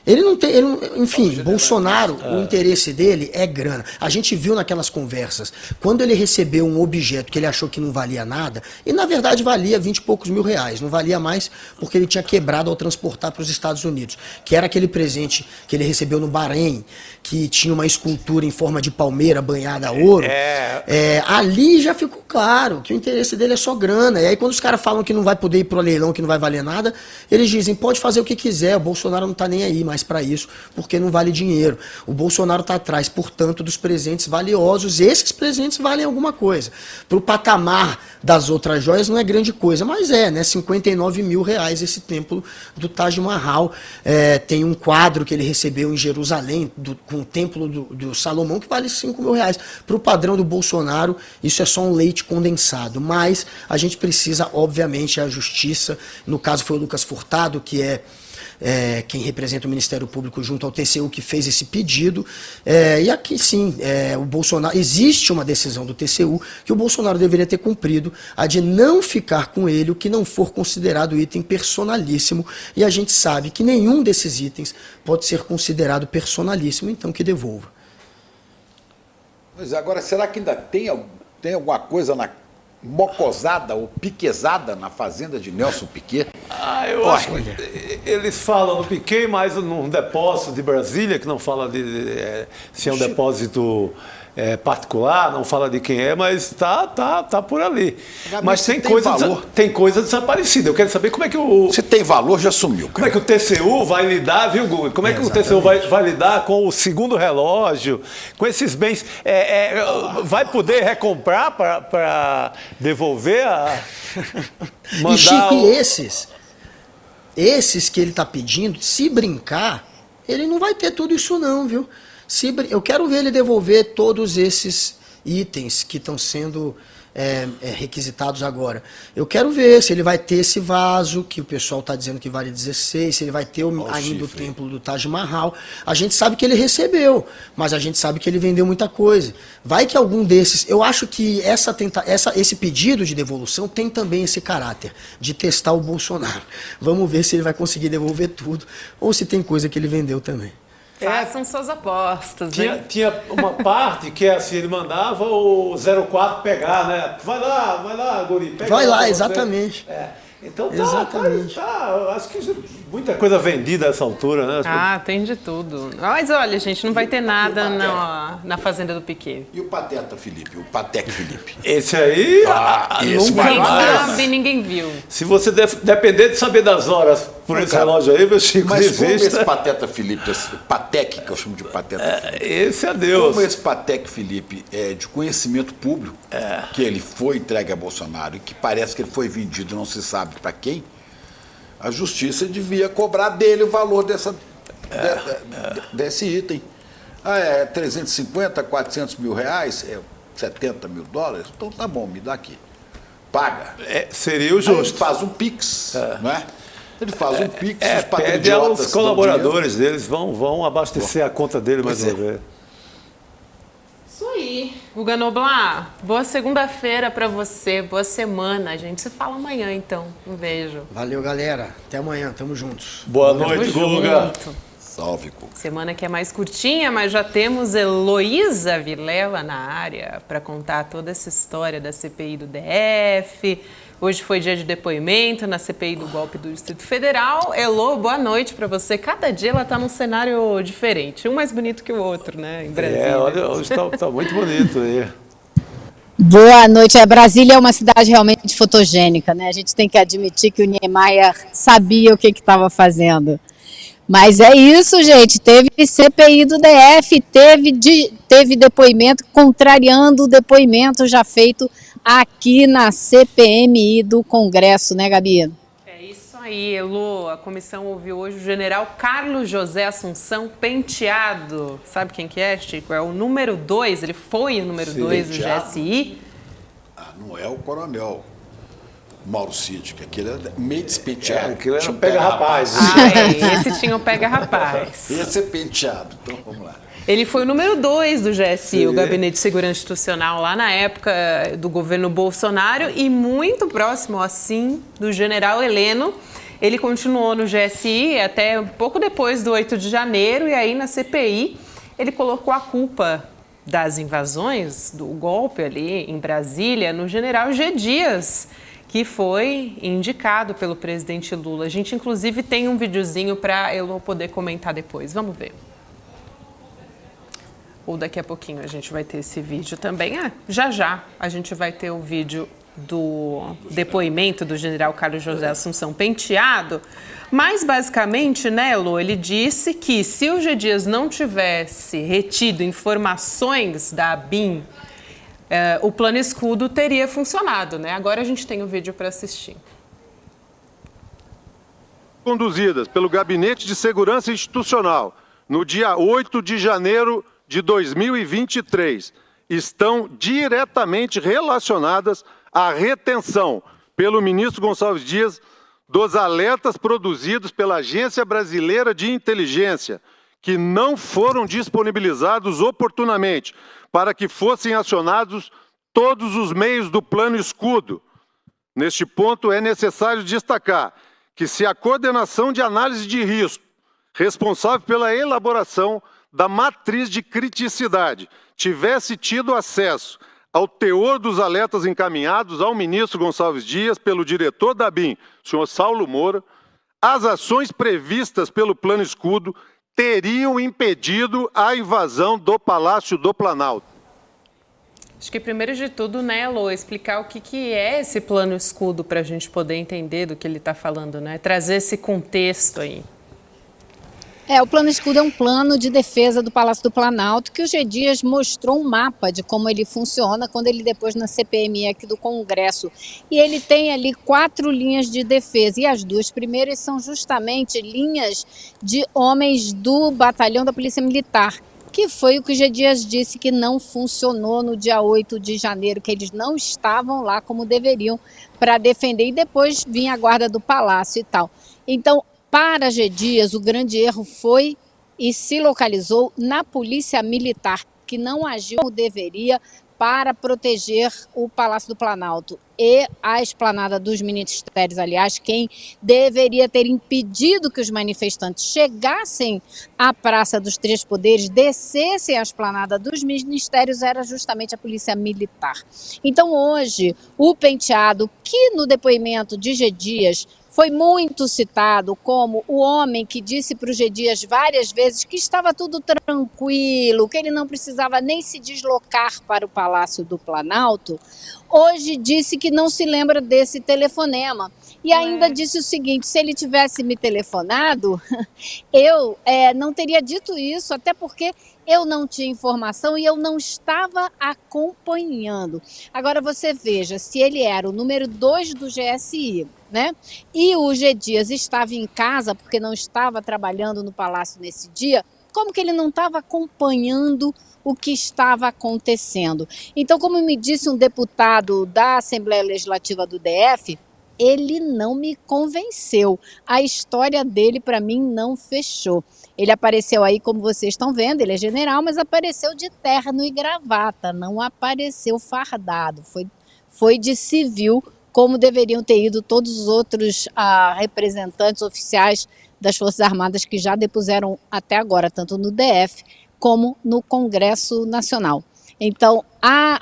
Ele não tem, enfim, Bolsonaro, o interesse dele é grana. A gente viu naquelas conversas, quando ele recebeu um objeto que ele achou que não valia nada, e na verdade valia 20 e poucos mil reais, não valia mais porque ele tinha quebrado ao transportar para os Estados Unidos, que era aquele presente que ele recebeu no Bahrein, que tinha uma escultura em forma de palmeira banhada a ouro. Ali já ficou claro que o interesse dele é só grana. E aí quando os caras falam que não vai poder ir pro leilão, que não vai valer nada, eles dizem, pode fazer o que quiser, o Bolsonaro não está nem aí mais para isso, porque não vale dinheiro. O Bolsonaro está atrás, portanto, dos presentes valiosos. Esses presentes valem alguma coisa. Para o patamar das outras joias não é grande coisa, mas né? 59 mil reais esse templo do Taj Mahal. Tem um quadro que ele recebeu em Jerusalém, com o templo do Salomão, que vale 5 mil reais. Para o padrão do Bolsonaro, isso é só um leite condensado. Mas a gente precisa, obviamente, a justiça. No caso foi o Lucas Furtado, que é quem representa o Ministério Público junto ao TCU, que fez esse pedido. E aqui sim, o Bolsonaro, existe uma decisão do TCU que o Bolsonaro deveria ter cumprido, a de não ficar com ele o que não for considerado item personalíssimo, e a gente sabe que nenhum desses itens pode ser considerado personalíssimo, então que devolva. Mas agora, será que ainda tem alguma coisa mocosada ou piquezada na fazenda de Nelson Piquet? Eu acho que eles falam no Piquet, mas num depósito de Brasília, que não fala se é um depósito particular, não fala de quem é, mas tá por ali. Mas tem coisa desaparecida. Eu quero saber como é que Se tem valor, já sumiu. Como é que o TCU vai lidar, viu, Guga? Como é que o TCU vai lidar com o segundo relógio, com esses bens? Vai poder recomprar para devolver E Chico, esses que ele está pedindo, se brincar, ele não vai ter tudo isso não, viu? Eu quero ver ele devolver todos esses itens que estão sendo requisitados agora. Eu quero ver se ele vai ter esse vaso, que o pessoal está dizendo que vale 16, se ele vai ter ainda o templo do Taj Mahal. A gente sabe que ele recebeu, mas a gente sabe que ele vendeu muita coisa. Vai que algum desses... Eu acho que esse pedido de devolução tem também esse caráter de testar o Bolsonaro. Vamos ver se ele vai conseguir devolver tudo, ou se tem coisa que ele vendeu também. Façam suas apostas, tinha uma parte que assim, ele mandava o 04 pegar, né? Vai lá, guri, pega. Vai lá, exatamente. Então exatamente. Acho que muita coisa vendida a essa altura, né? Tem de tudo. Mas olha, gente, não vai ter nada na Fazenda do Piquet. E o Pateta Felipe, o Patek Felipe? Esse aí, Quem sabe, ninguém viu. Se você depender de saber das horas por esse relógio aí, meu Chico, mas como esse Pateta Felipe, esse Patek, que eu chamo de Pateta Felipe. Esse é Deus. Como esse Patek Felipe é de conhecimento público, que ele foi entregue a Bolsonaro e que parece que ele foi vendido, não se sabe para quem, a justiça devia cobrar dele o valor desse item. 350, 400 mil reais, 70 mil dólares, então tá bom, me dá aqui. Paga. Seria o justo. Aí ele faz um Pix, não é? Ele faz um Pix, os pede patriotas aos colaboradores deles, vão abastecer a conta dele mais uma vez. Isso aí. Guga Noblar, boa segunda-feira pra você, boa semana. A gente se fala amanhã, então. Um beijo. Valeu, galera. Até amanhã, tamo juntos. Boa noite, Guga. Salve, Guga. Semana que é mais curtinha, mas já temos Heloísa Vilela na área para contar toda essa história da CPI do DF. Hoje foi dia de depoimento na CPI do golpe do Distrito Federal. Elo, boa noite para você. Cada dia ela está num cenário diferente, um mais bonito que o outro, né, em Brasília. Olha, hoje está muito bonito aí. Boa noite. Brasília é uma cidade realmente fotogênica, né? A gente tem que admitir que o Niemeyer sabia o que estava fazendo. Mas é isso, gente. Teve CPI do DF, teve depoimento contrariando o depoimento já feito aqui na CPMI do Congresso, né, Gabi? É isso aí, Elô. A comissão ouviu hoje o general Carlos José Assunção Penteado. Sabe quem que é, Chico? É o número 2, ele foi o número 2 do GSI. Ah, não é o coronel Mauro Cid, que aquele é meio despenteado. Aquilo era um pega-rapaz. Esse tinha o pega-rapaz. Esse é penteado, então vamos lá. Ele foi o número 2 do GSI, o Gabinete de Segurança Institucional, lá na época do governo Bolsonaro e muito próximo, assim, do general Heleno. Ele continuou no GSI até pouco depois do 8 de janeiro e aí na CPI ele colocou a culpa das invasões, do golpe ali em Brasília, no general G. Dias, que foi indicado pelo presidente Lula. A gente, inclusive, tem um videozinho para eu poder comentar depois. Vamos ver. Ou daqui a pouquinho a gente vai ter esse vídeo também. Já a gente vai ter o vídeo do depoimento do general Carlos José Assunção Penteado. Mas, basicamente, né, Elô, ele disse que se o G. Dias não tivesse retido informações da ABIN, o plano escudo teria funcionado, né? Agora a gente tem o vídeo para assistir. Conduzidas pelo Gabinete de Segurança Institucional no dia 8 de janeiro de 2023 estão diretamente relacionadas à retenção pelo ministro Gonçalves Dias dos alertas produzidos pela Agência Brasileira de Inteligência, que não foram disponibilizados oportunamente para que fossem acionados todos os meios do plano escudo. Neste ponto, é necessário destacar que se a coordenação de análise de risco, responsável pela elaboração da matriz de criticidade, tivesse tido acesso ao teor dos alertas encaminhados ao ministro Gonçalves Dias pelo diretor da ABIN, senhor Saulo Moura, as ações previstas pelo plano escudo teriam impedido a invasão do Palácio do Planalto. Acho que primeiro de tudo, né, Elô, explicar o que é esse plano escudo para a gente poder entender do que ele está falando, né? Trazer esse contexto aí. O plano escudo é um plano de defesa do Palácio do Planalto que o G. Dias mostrou um mapa de como ele funciona quando ele depois na CPMI aqui do Congresso. E ele tem ali 4 linhas de defesa e as 2 primeiras são justamente linhas de homens do batalhão da Polícia Militar, que foi o que o G. Dias disse que não funcionou no dia 8 de janeiro, que eles não estavam lá como deveriam para defender e depois vinha a guarda do Palácio e tal. Então, para G. Dias, o grande erro foi e se localizou na Polícia Militar, que não agiu como deveria para proteger o Palácio do Planalto e a esplanada dos ministérios. Aliás, quem deveria ter impedido que os manifestantes chegassem à Praça dos Três Poderes, descessem a esplanada dos ministérios, era justamente a Polícia Militar. Então, hoje, o Penteado, que no depoimento de G. Dias foi muito citado como o homem que disse para o G. Dias várias vezes que estava tudo tranquilo, que ele não precisava nem se deslocar para o Palácio do Planalto, hoje disse que não se lembra desse telefonema. E ainda disse o seguinte: se ele tivesse me telefonado, eu não teria dito isso, até porque eu não tinha informação e eu não estava acompanhando. Agora você veja, se ele era o número 2 do GSI, né? E o G. Dias estava em casa porque não estava trabalhando no Palácio nesse dia, como que ele não estava acompanhando o que estava acontecendo? Então, como me disse um deputado da Assembleia Legislativa do DF, ele não me convenceu. A história dele, para mim, não fechou. Ele apareceu aí, como vocês estão vendo, ele é general, mas apareceu de terno e gravata, não apareceu fardado, foi de civil, como deveriam ter ido todos os outros representantes oficiais das Forças Armadas que já depuseram até agora, tanto no DF como no Congresso Nacional. Então,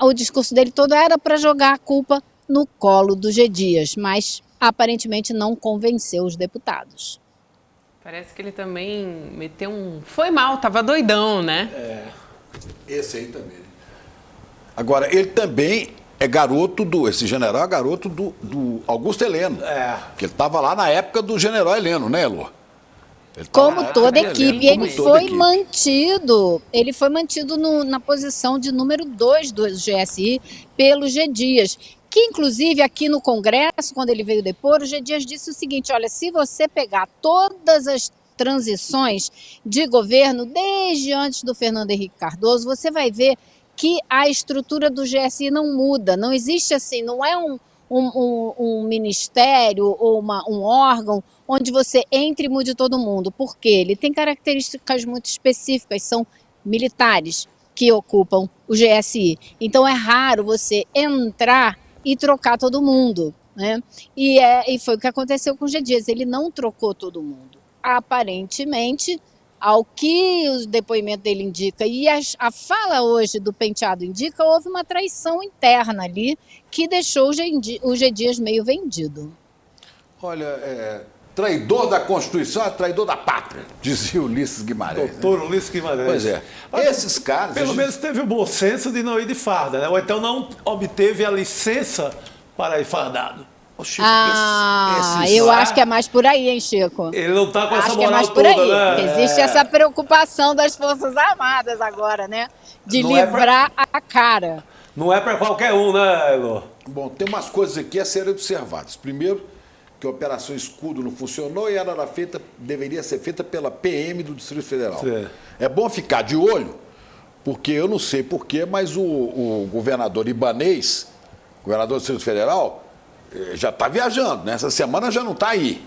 o discurso dele todo era para jogar a culpa no colo do G. Dias, mas aparentemente não convenceu os deputados. Parece que ele também meteu foi mal, tava doidão, né? Esse aí também. Agora, ele também esse general é garoto do Augusto Heleno. Porque ele estava lá na época do general Heleno, né, Elô? Como toda equipe, ele foi mantido na posição de número 2 do GSI pelo G. Dias, que inclusive aqui no Congresso, quando ele veio depor, o G. Dias disse o seguinte: olha, se você pegar todas as transições de governo, desde antes do Fernando Henrique Cardoso, você vai ver que a estrutura do GSI não muda, não existe assim, não é um ministério ou um órgão onde você entre e mude todo mundo. Por quê? Ele tem características muito específicas, são militares que ocupam o GSI. Então é raro você entrar e trocar todo mundo, né? E foi o que aconteceu com o G. Dias, ele não trocou todo mundo. Aparentemente, ao que o depoimento dele indica e a fala hoje do Penteado indica, houve uma traição interna ali que deixou o G. Dias meio vendido. Olha, traidor da Constituição é traidor da pátria, dizia Ulisses Guimarães. Doutor Ulisses Guimarães. Pois é. Esses caras... Pelo menos teve o bom senso de não ir de farda, né? Ou então não obteve a licença para ir fardado. Chico, eu acho que é mais por aí, hein, Chico? Ele não está com essa Acho que é moral mais por toda, aí. né? Existe essa preocupação das Forças Armadas agora, né? De Não livrar a cara. Não é para qualquer um, né, Elô? Bom, tem umas coisas aqui a serem observadas. Primeiro, que a Operação Escudo não funcionou e ela deveria ser feita pela PM do Distrito Federal. Sim. É bom ficar de olho, porque eu não sei porquê, mas o governador Ibanez, governador do Distrito Federal, já está viajando, né? Essa semana já não está aí.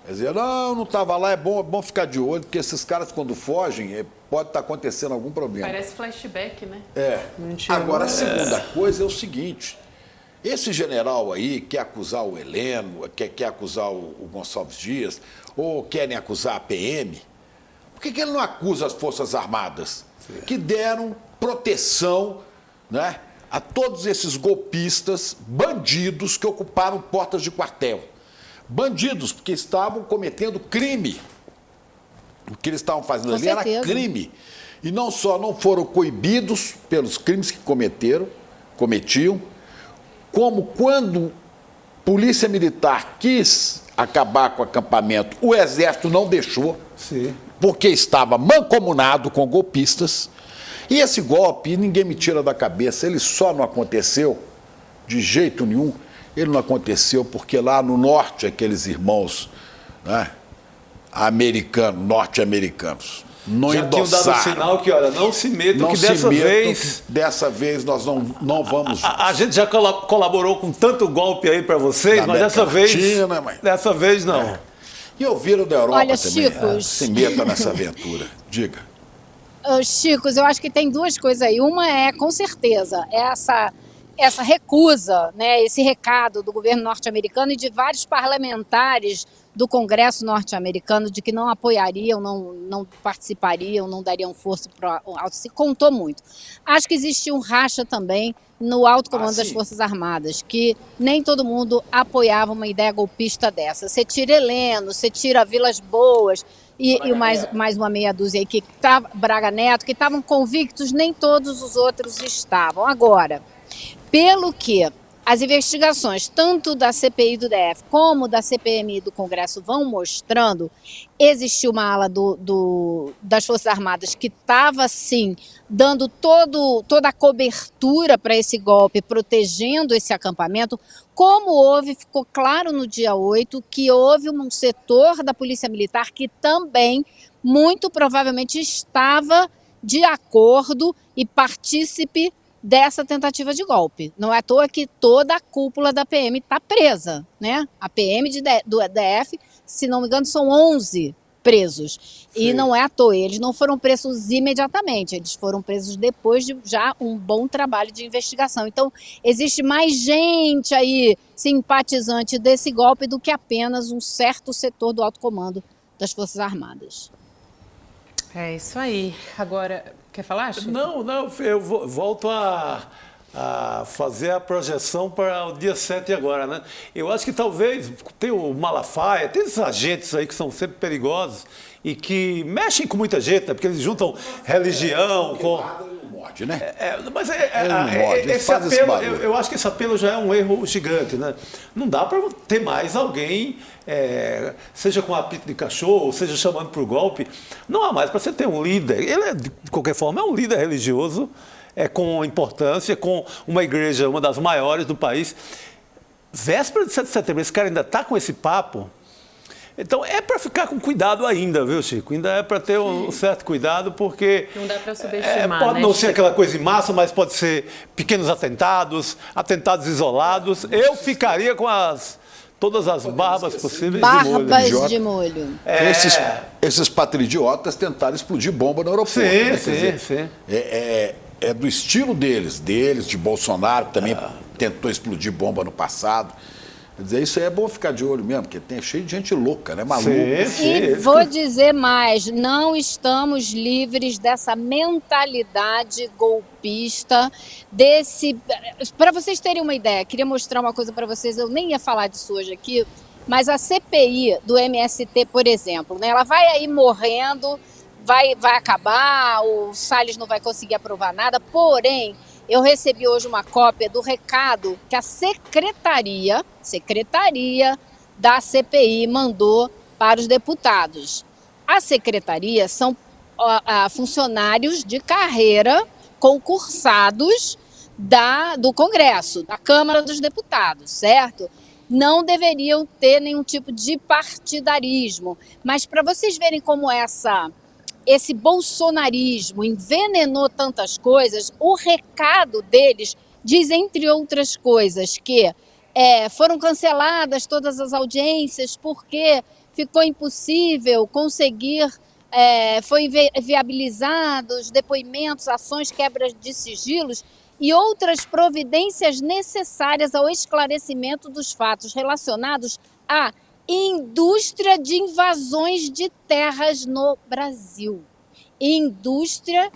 Quer dizer, não estava lá, é bom ficar de olho, porque esses caras, quando fogem, pode estar acontecendo algum problema. Parece flashback, né? Agora, a segunda coisa é o seguinte: esse general aí quer acusar o Heleno, quer acusar o Gonçalves Dias, ou querem acusar a PM, por que ele não acusa as Forças Armadas? Sim. Que deram proteção, né, a todos esses golpistas, bandidos que ocuparam portas de quartel. Bandidos, porque estavam cometendo crime. O que eles estavam fazendo ali era crime. E não só não foram coibidos pelos crimes que cometiam, como quando Polícia Militar quis acabar com o acampamento, o Exército não deixou, Sim. porque estava mancomunado com golpistas. E esse golpe, ninguém me tira da cabeça, ele só não aconteceu de jeito nenhum. Ele não aconteceu porque lá no norte, aqueles irmãos, né, norte-americanos, não já endossaram. Tinham dado sinal que, olha, não se metam, que dessa vez nós não vamos... A gente já colaborou com tanto golpe aí para vocês, mas dessa vez não. E ouviram da Europa Olha, também, Chicos. Se meta nessa aventura. Diga. Chicos, eu acho que tem duas coisas aí. Uma é, com certeza, essa recusa, né, esse recado do governo norte-americano e de vários parlamentares do Congresso norte-americano de que não apoiariam, não participariam, não dariam força para o alto. Se contou muito. Acho que existe um racha também no alto comando das Forças Armadas, que nem todo mundo apoiava uma ideia golpista dessa. Você tira Heleno, você tira Vilas Boas e mais uma meia dúzia aí, Braga Neto, que estavam convictos, nem todos os outros estavam. Agora, pelo que as investigações, tanto da CPI do DF como da CPMI do Congresso vão mostrando, existiu uma ala das Forças Armadas que estava, sim, dando toda a cobertura para esse golpe, protegendo esse acampamento, como ficou claro no dia 8, que houve um setor da Polícia Militar que também, muito provavelmente, estava de acordo e partícipe dessa tentativa de golpe. Não é à toa que toda a cúpula da PM está presa, né? A PM do DF, se não me engano, são 11 presos. Sim. E não é à toa, eles não foram presos imediatamente, eles foram presos depois de já um bom trabalho de investigação. Então, existe mais gente aí simpatizante desse golpe do que apenas um certo setor do alto comando das Forças Armadas. É isso aí. Agora, quer falar, Chico? Não, eu volto a fazer a projeção para o dia 7 agora, né? Eu acho que talvez tem o Malafaia, tem esses agentes aí que são sempre perigosos e que mexem com muita gente, né? Porque eles juntam religião com... morde, né? Mas esse apelo, eu acho que esse apelo já é um erro gigante, né? Não dá para ter mais alguém, seja com apito de cachorro, seja chamando por golpe. Não há mais para você ter um líder. Ele, de qualquer forma, é um líder religioso, com importância, com uma igreja, uma das maiores do país. Véspera de 7 de setembro, esse cara ainda está com esse papo. Então, é para ficar com cuidado ainda, viu, Chico? Ainda é para ter um certo cuidado, porque... Não dá para subestimar, pode né, não Chico? ser aquela coisa em massa, mas pode ser pequenos atentados isolados. Eu ficaria com todas as barbas possíveis Barbas de molho. Esses patriodiotas tentaram explodir bomba no aeroporto. Sim. É do estilo deles, de Bolsonaro, que também tentou explodir bomba no passado. Quer dizer, isso aí é bom ficar de olho mesmo, porque tem cheio de gente louca, né? Maluca. E vou dizer mais, não estamos livres dessa mentalidade golpista, Para vocês terem uma ideia, queria mostrar uma coisa para vocês, eu nem ia falar disso hoje aqui, mas a CPI do MST, por exemplo, né, ela vai aí morrendo, vai acabar, o Salles não vai conseguir aprovar nada, porém... Eu recebi hoje uma cópia do recado que a secretaria da CPI mandou para os deputados. A secretaria são funcionários de carreira concursados do Congresso, da Câmara dos Deputados, certo? Não deveriam ter nenhum tipo de partidarismo. Mas para vocês verem como esse bolsonarismo envenenou tantas coisas, o recado deles diz, entre outras coisas, que foram canceladas todas as audiências porque ficou impossível conseguir, foi viabilizados depoimentos, ações, quebras de sigilos e outras providências necessárias ao esclarecimento dos fatos relacionados a indústria de invasões de terras no Brasil. Indústria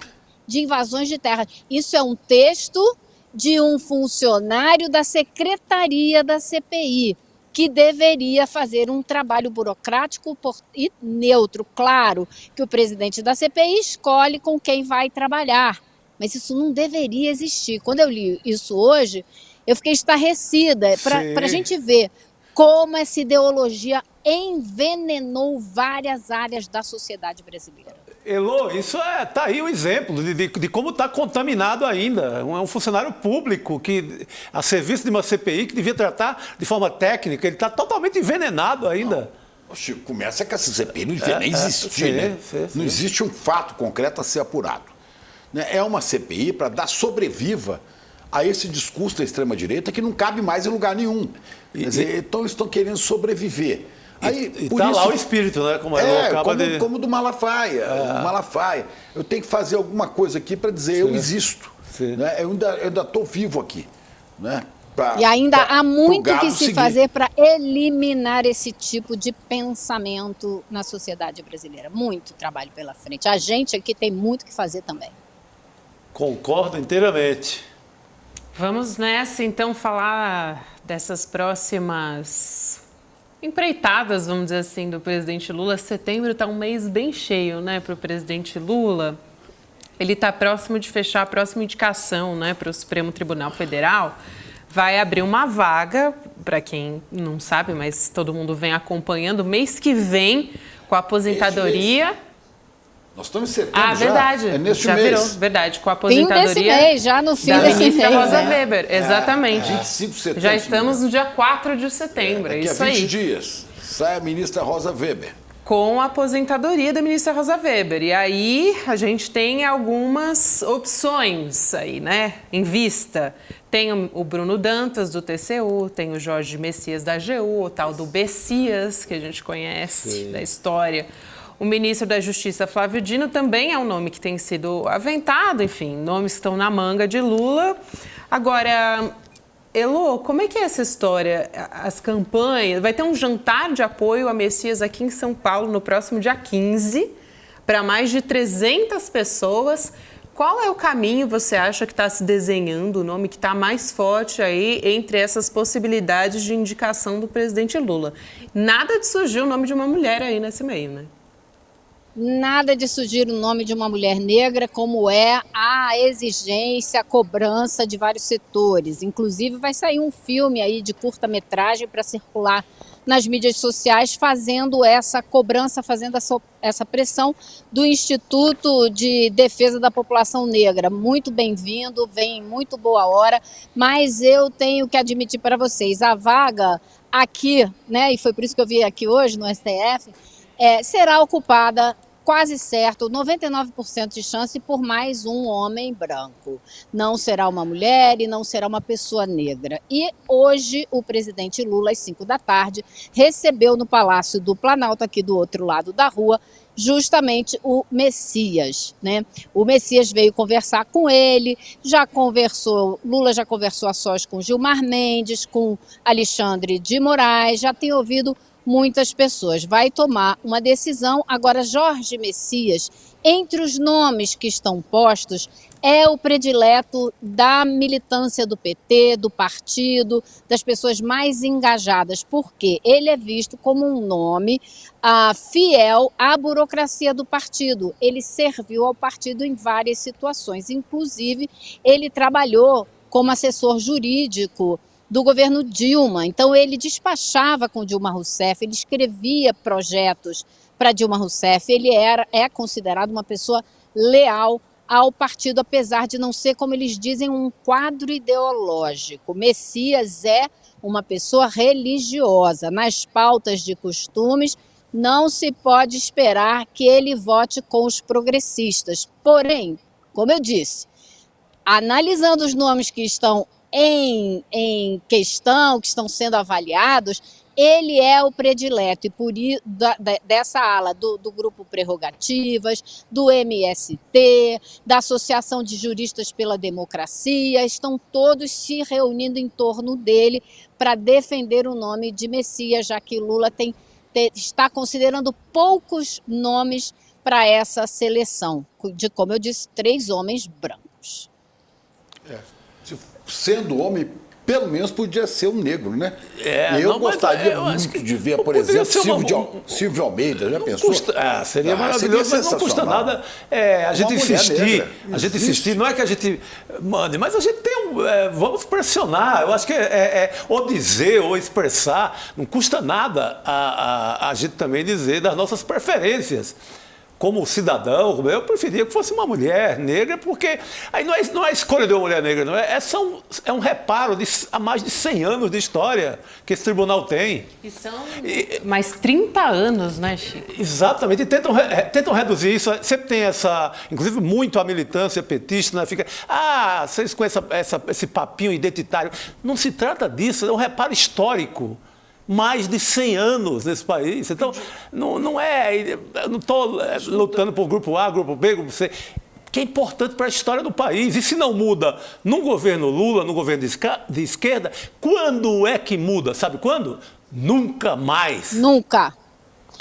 de invasões de terras. Isso é um texto de um funcionário da secretaria da CPI, que deveria fazer um trabalho burocrático e neutro. Claro que o presidente da CPI escolhe com quem vai trabalhar, mas isso não deveria existir. Quando eu li isso hoje, eu fiquei estarrecida, para a gente ver como essa ideologia envenenou várias áreas da sociedade brasileira. Elô, isso tá aí o exemplo de como está contaminado ainda. É um funcionário público que, a serviço de uma CPI, que devia tratar de forma técnica, ele está totalmente envenenado ainda. Chico, começa que essa CPI não devia nem existir, né? Não existe um fato concreto a ser apurado. É uma CPI para dar sobreviva a esse discurso da extrema-direita que não cabe mais em lugar nenhum. Quer dizer, então eles estão querendo sobreviver. Aí, está lá o espírito, né? Como do Malafaia. O Malafaia. Eu tenho que fazer alguma coisa aqui para dizer eu existo. Né? Eu ainda estou vivo aqui. Né? E ainda há muito que se fazer para eliminar esse tipo de pensamento na sociedade brasileira. Muito trabalho pela frente. A gente aqui tem muito que fazer também. Concordo inteiramente. Vamos nessa, então, falar dessas próximas empreitadas, vamos dizer assim, do presidente Lula. Setembro está um mês bem cheio, né, para o presidente Lula. Ele está próximo de fechar a próxima indicação, né, para o Supremo Tribunal Federal. Vai abrir uma vaga, para quem não sabe, mas todo mundo vem acompanhando, mês que vem, com a aposentadoria. Nós estamos em setembro verdade. É neste já mês. Virou, verdade, com a aposentadoria fim desse mês, já no fim da desse ministra mês. Rosa Weber, exatamente. 25 de setembro. Já estamos no dia 4 de setembro, daqui isso a 20 aí. dias sai a ministra Rosa Weber. Com a aposentadoria da ministra Rosa Weber. E aí a gente tem algumas opções aí, né, em vista. Tem o Bruno Dantas, do TCU, tem o Jorge Messias, da AGU, o tal do Bessias, que a gente conhece da história. O ministro da Justiça, Flávio Dino, também é um nome que tem sido aventado, enfim, nomes que estão na manga de Lula. Agora, Elô, como é que é essa história? As campanhas, vai ter um jantar de apoio a Messias aqui em São Paulo no próximo dia 15, para mais de 300 pessoas. Qual é o caminho, você acha, que está se desenhando, o nome que está mais forte aí entre essas possibilidades de indicação do presidente Lula? Nada de surgir o nome de uma mulher aí nesse meio, né? Nada de surgir o nome de uma mulher negra, como é a exigência, a cobrança de vários setores. Inclusive, vai sair um filme aí de curta-metragem para circular nas mídias sociais, fazendo essa cobrança, fazendo essa pressão do Instituto de Defesa da População Negra. Muito bem-vindo, vem em muito boa hora, mas eu tenho que admitir para vocês, a vaga aqui, né, e foi por isso que eu vim aqui hoje no STF, será ocupada, quase certo, 99% de chance por mais um homem branco. Não será uma mulher e não será uma pessoa negra. E hoje o presidente Lula, às 5 da tarde, recebeu no Palácio do Planalto, aqui do outro lado da rua, justamente o Messias, né? O Messias veio conversar com ele, Lula já conversou a sós com Gilmar Mendes, com Alexandre de Moraes, já tem ouvido muitas pessoas. Vai tomar uma decisão. Agora, Jorge Messias, entre os nomes que estão postos, é o predileto da militância do PT, do partido, das pessoas mais engajadas, porque ele é visto como um nome fiel à burocracia do partido. Ele serviu ao partido em várias situações, inclusive ele trabalhou como assessor jurídico do governo Dilma. Então ele despachava com Dilma Rousseff, ele escrevia projetos para Dilma Rousseff, ele é considerado uma pessoa leal ao partido, apesar de não ser, como eles dizem, um quadro ideológico. Messias é uma pessoa religiosa. Nas pautas de costumes, não se pode esperar que ele vote com os progressistas. Porém, como eu disse, analisando os nomes que estão em questão, que estão sendo avaliados, ele é o predileto, e por isso, dessa ala do Grupo Prerrogativas, do MST, da Associação de Juristas pela Democracia, estão todos se reunindo em torno dele para defender o nome de Messias, já que Lula está considerando poucos nomes para essa seleção, de, como eu disse, 3 homens brancos. Sendo homem, pelo menos podia ser um negro, né? Eu gostaria muito de ver, por exemplo, Silvio Almeida, já pensou? Seria maravilhoso, mas não custa nada a gente insistir. A gente insistir, não é que a gente mande, mas a gente tem vamos pressionar. Eu acho que ou dizer ou expressar, não custa nada a gente também dizer das nossas preferências. Como cidadão, eu preferia que fosse uma mulher negra, porque aí não é a escolha de uma mulher negra, não é um reparo há mais de 100 anos de história que esse tribunal tem. E são mais 30 anos, né, Chico? Exatamente, e tentam reduzir isso, sempre tem inclusive muito a militância petista, né? Fica, vocês com esse papinho identitário. Não se trata disso, é um reparo histórico. Mais de 100 anos nesse país. Então, não estou lutando por grupo A, grupo B, grupo C, que é importante para a história do país. E se não muda no governo Lula, no governo de esquerda, quando é que muda? Sabe quando? Nunca mais. Nunca.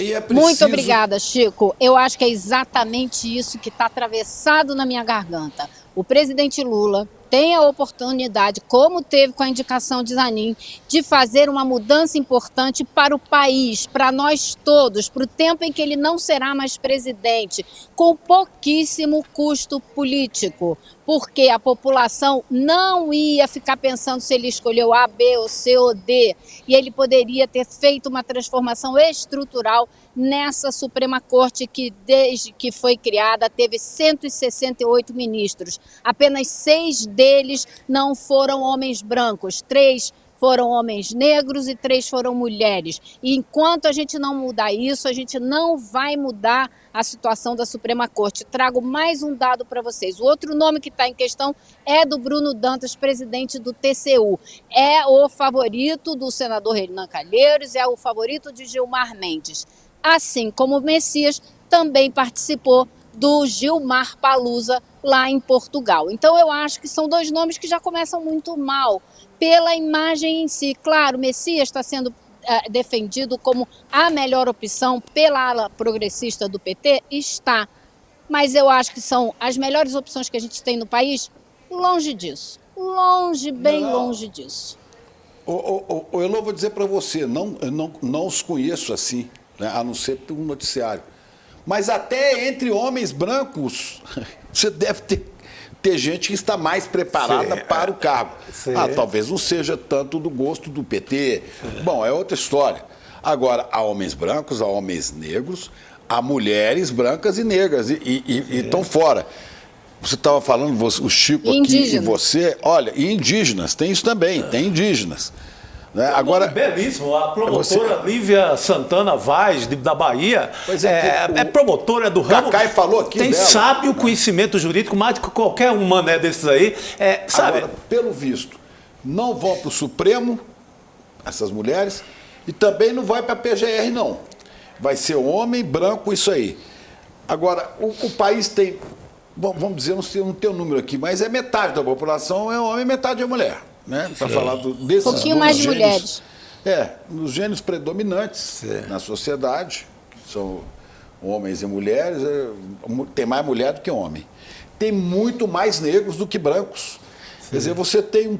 E é preciso... Muito obrigada, Chico. Eu acho que é exatamente isso que está atravessado na minha garganta. O presidente Lula tem a oportunidade, como teve com a indicação de Zanin, de fazer uma mudança importante para o país, para nós todos, para o tempo em que ele não será mais presidente, com pouquíssimo custo político, porque a população não ia ficar pensando se ele escolheu A, B, ou C ou D, e ele poderia ter feito uma transformação estrutural nessa Suprema Corte que, desde que foi criada, teve 168 ministros. Apenas 6 deles não foram homens brancos, 3 foram homens negros e 3 foram mulheres. E enquanto a gente não mudar isso, a gente não vai mudar a situação da Suprema Corte. Trago mais um dado para vocês. O outro nome que está em questão é do Bruno Dantas, presidente do TCU. É o favorito do senador Renan Calheiros, é o favorito de Gilmar Mendes. Assim como o Messias também participou do Gilmar Palusa lá em Portugal. Então eu acho que são 2 nomes que já começam muito mal pela imagem em si. Claro, o Messias está sendo defendido como a melhor opção pela ala progressista do PT, está. Mas eu acho que são as melhores opções que a gente tem no país, longe disso. Longe, bem longe disso. Eu vou dizer para você, não os conheço assim, né, a não ser por um noticiário. Mas até entre homens brancos, você deve ter gente que está mais preparada para o cargo. Talvez não seja tanto do gosto do PT. Bom, é outra história. Agora, há homens brancos, há homens negros, há mulheres brancas e negras e estão fora. Você estava falando, o Chico aqui e você, olha, e indígenas, tem isso também, tem indígenas. Né? Agora, belíssimo, a promotora Lívia Santana Vaz, da Bahia, é promotora do ramo. Cacai falou aqui tem, dela. sabe o conhecimento jurídico mais do que qualquer um mané desses aí. Sabe? Agora, pelo visto, não vão para o Supremo, essas mulheres, e também não vai para a PGR, não. Vai ser homem, branco, isso aí. Agora, o país tem, bom, vamos dizer, não tem o número aqui, mas é metade da população é homem e metade é mulher. Né? Para falar desses um pouquinho mais de mulheres. Nos gêneros predominantes na sociedade, que são homens e mulheres, tem mais mulher do que homem. Tem muito mais negros do que brancos. Quer dizer, você tem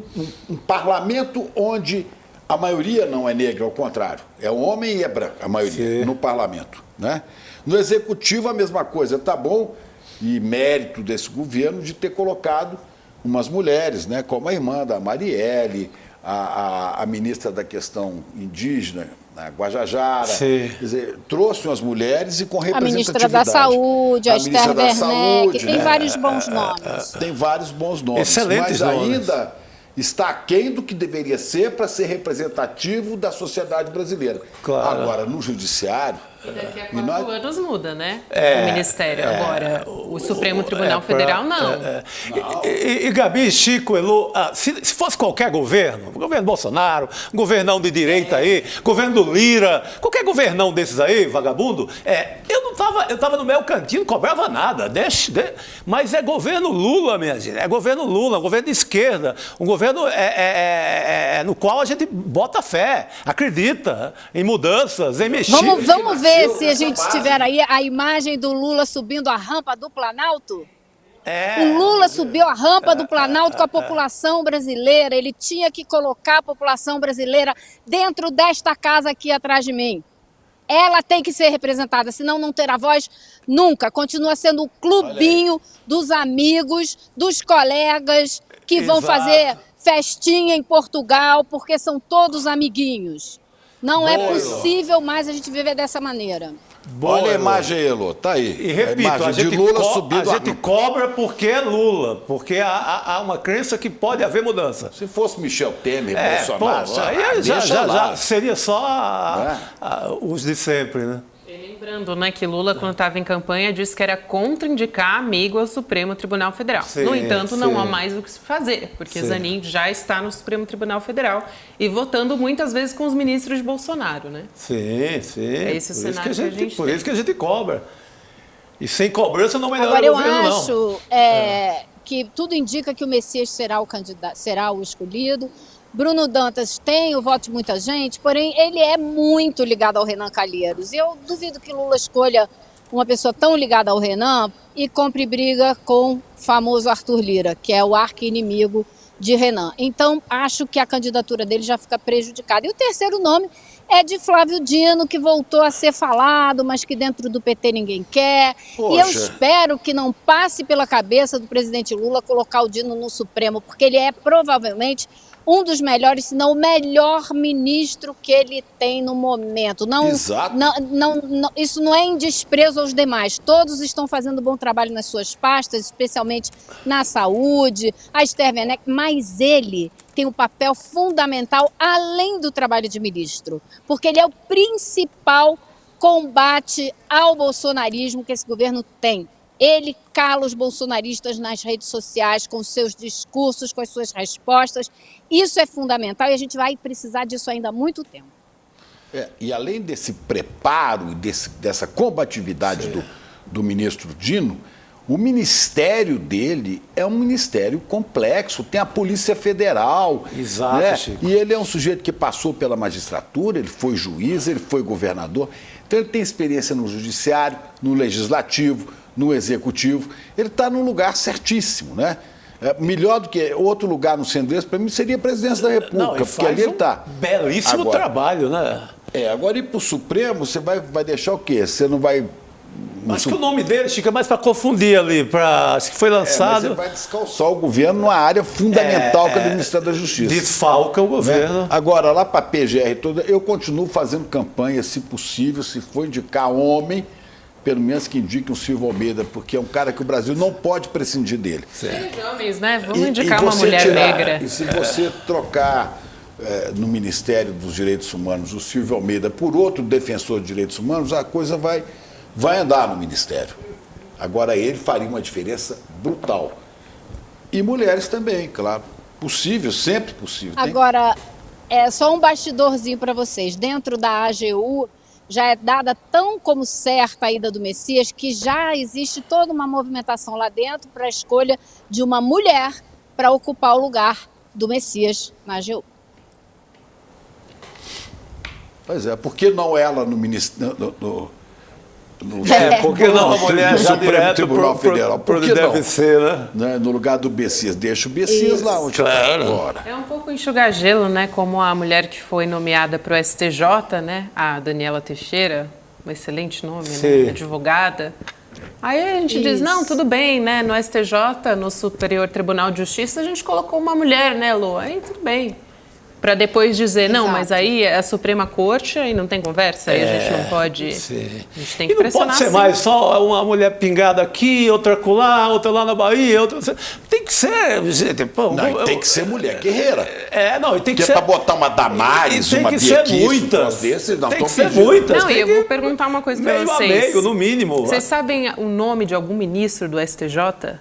um parlamento onde a maioria não é negra, ao contrário. É homem e é branco, a maioria, no parlamento. Né? No executivo, a mesma coisa. Tá bom, e mérito desse governo de ter colocado umas mulheres, né, como a irmã da Marielle, a ministra da questão indígena, a Guajajara, quer dizer, trouxe umas mulheres e com representatividade. A ministra da Saúde, a Esther Werneck, tem vários bons nomes. Tem vários bons nomes, excelentes mas ainda está aquém do que deveria ser para ser representativo da sociedade brasileira. Claro. Agora, no judiciário... E daqui a 4 anos muda, né? O Ministério. Agora, o Supremo Tribunal Federal, não. E Gabi, Chico, Elô, se fosse qualquer governo Bolsonaro, governão de direita aí, governo do Lira, qualquer governão desses aí, vagabundo, eu estava no meu cantinho, não cobrava nada, mas é governo Lula, minha gente, é governo Lula, governo de esquerda, um governo no qual a gente bota fé, acredita em mudanças, em mexer. Vamos ver se a gente tiver aí a imagem do Lula subindo a rampa do Planalto. O Lula subiu a rampa do Planalto com a população brasileira. Ele tinha que colocar a população brasileira dentro desta casa aqui atrás de mim. Ela tem que ser representada, senão não terá voz nunca. Continua sendo o clubinho dos amigos, dos colegas que vão fazer festinha em Portugal, porque são todos amiguinhos. Não é possível mais a gente viver dessa maneira. Olha a imagem aí, Elô, tá aí. E repito, a gente, cobra porque é Lula, porque há uma crença que pode haver mudança. Se fosse Michel Temer, Bolsonaro, aí já seria só os de sempre, né? Lembrando, né, que Lula, quando estava em campanha, disse que era contraindicar amigo ao Supremo Tribunal Federal. No entanto, não há mais o que se fazer, porque Zanin já está no Supremo Tribunal Federal e votando muitas vezes com os ministros de Bolsonaro, né? Sim. É esse o cenário que a gente tem. Por isso que a gente cobra. E sem cobrança não melhora Agora, o governo, não. eu acho que tudo indica que o Messias será o candidato, será o escolhido. Bruno Dantas tem o voto de muita gente, porém ele é muito ligado ao Renan Calheiros. E eu duvido que Lula escolha uma pessoa tão ligada ao Renan e compre briga com o famoso Arthur Lira, que é o arqui-inimigo de Renan. Então, acho que a candidatura dele já fica prejudicada. E o terceiro nome é de Flávio Dino, que voltou a ser falado, mas que dentro do PT ninguém quer. Poxa. E eu espero que não passe pela cabeça do presidente Lula colocar o Dino no Supremo, porque ele é provavelmente um dos melhores, se não o melhor ministro que ele tem no momento. Exato. Isso não é em desprezo aos demais. Todos estão fazendo bom trabalho nas suas pastas, especialmente na saúde, a Esther Werneck, mas ele tem um papel fundamental além do trabalho de ministro, porque ele é o principal combate ao bolsonarismo que esse governo tem. Ele cala os bolsonaristas nas redes sociais com seus discursos, com as suas respostas. Isso é fundamental e a gente vai precisar disso ainda há muito tempo. E além desse preparo e dessa combatividade do ministro Dino, o ministério dele é um ministério complexo, tem a Polícia Federal. Exato, né? Chico. E ele é um sujeito que passou pela magistratura, ele foi juiz, ele foi governador. Então ele tem experiência no judiciário, no legislativo, no executivo. Ele está num lugar certíssimo, né? Melhor do que outro lugar no centro, para mim, seria a presidência da República, porque ali ele está. Belíssimo trabalho, né? Agora ir para o Supremo, você vai deixar o quê? Você não vai Acho que o nome dele fica mais para confundir ali, acho que foi lançado... Mas ele vai descalçar o governo numa área fundamental que é do Ministério da Justiça. Desfalca o governo. Né? Agora, lá para a PGR toda, eu continuo fazendo campanha, se possível, se for indicar homem, pelo menos que indique o Silvio Almeida, porque é um cara que o Brasil não pode prescindir dele. Três homens, né? Vamos indicar uma mulher negra. E se você trocar no Ministério dos Direitos Humanos o Silvio Almeida por outro defensor de direitos humanos, a coisa vai andar no Ministério. Agora ele faria uma diferença brutal. E mulheres também, claro. Possível, sempre possível. Agora, só um bastidorzinho para vocês. Dentro da AGU, já é dada tão como certa a ida do Messias, que já existe toda uma movimentação lá dentro para a escolha de uma mulher para ocupar o lugar do Messias na AGU. Pois é, por que não ela no Ministério... Por que não a mulher já Supremo direto Tribunal Federal? Por que deve não? ser, né? No lugar do Bessias. Deixa o Bessias lá onde está agora. É um pouco enxugar gelo, né? Como a mulher que foi nomeada para o STJ, né? A Daniela Teixeira, um excelente nome, né? Advogada. Aí a gente diz, não, tudo bem, né? No STJ, no Superior Tribunal de Justiça, a gente colocou uma mulher, né, Lu? Aí tudo bem. Para depois dizer, não, mas aí é a Suprema Corte e não tem conversa, aí a gente não pode... Sim. A gente tem que e não pressionar. pode ser mais só uma mulher pingada aqui, outra acolá, outra lá na Bahia, outra... Tem que ser, gente... Pô, Não, tem que ser mulher guerreira. E tem que é ser... para botar uma Damares, uma Tem que ser Biaquice, muitas. Tem que ser muitas. Não, e eu vou perguntar uma coisa para vocês. Meio a meio, no mínimo. Vocês sabem o nome de algum ministro do STJ?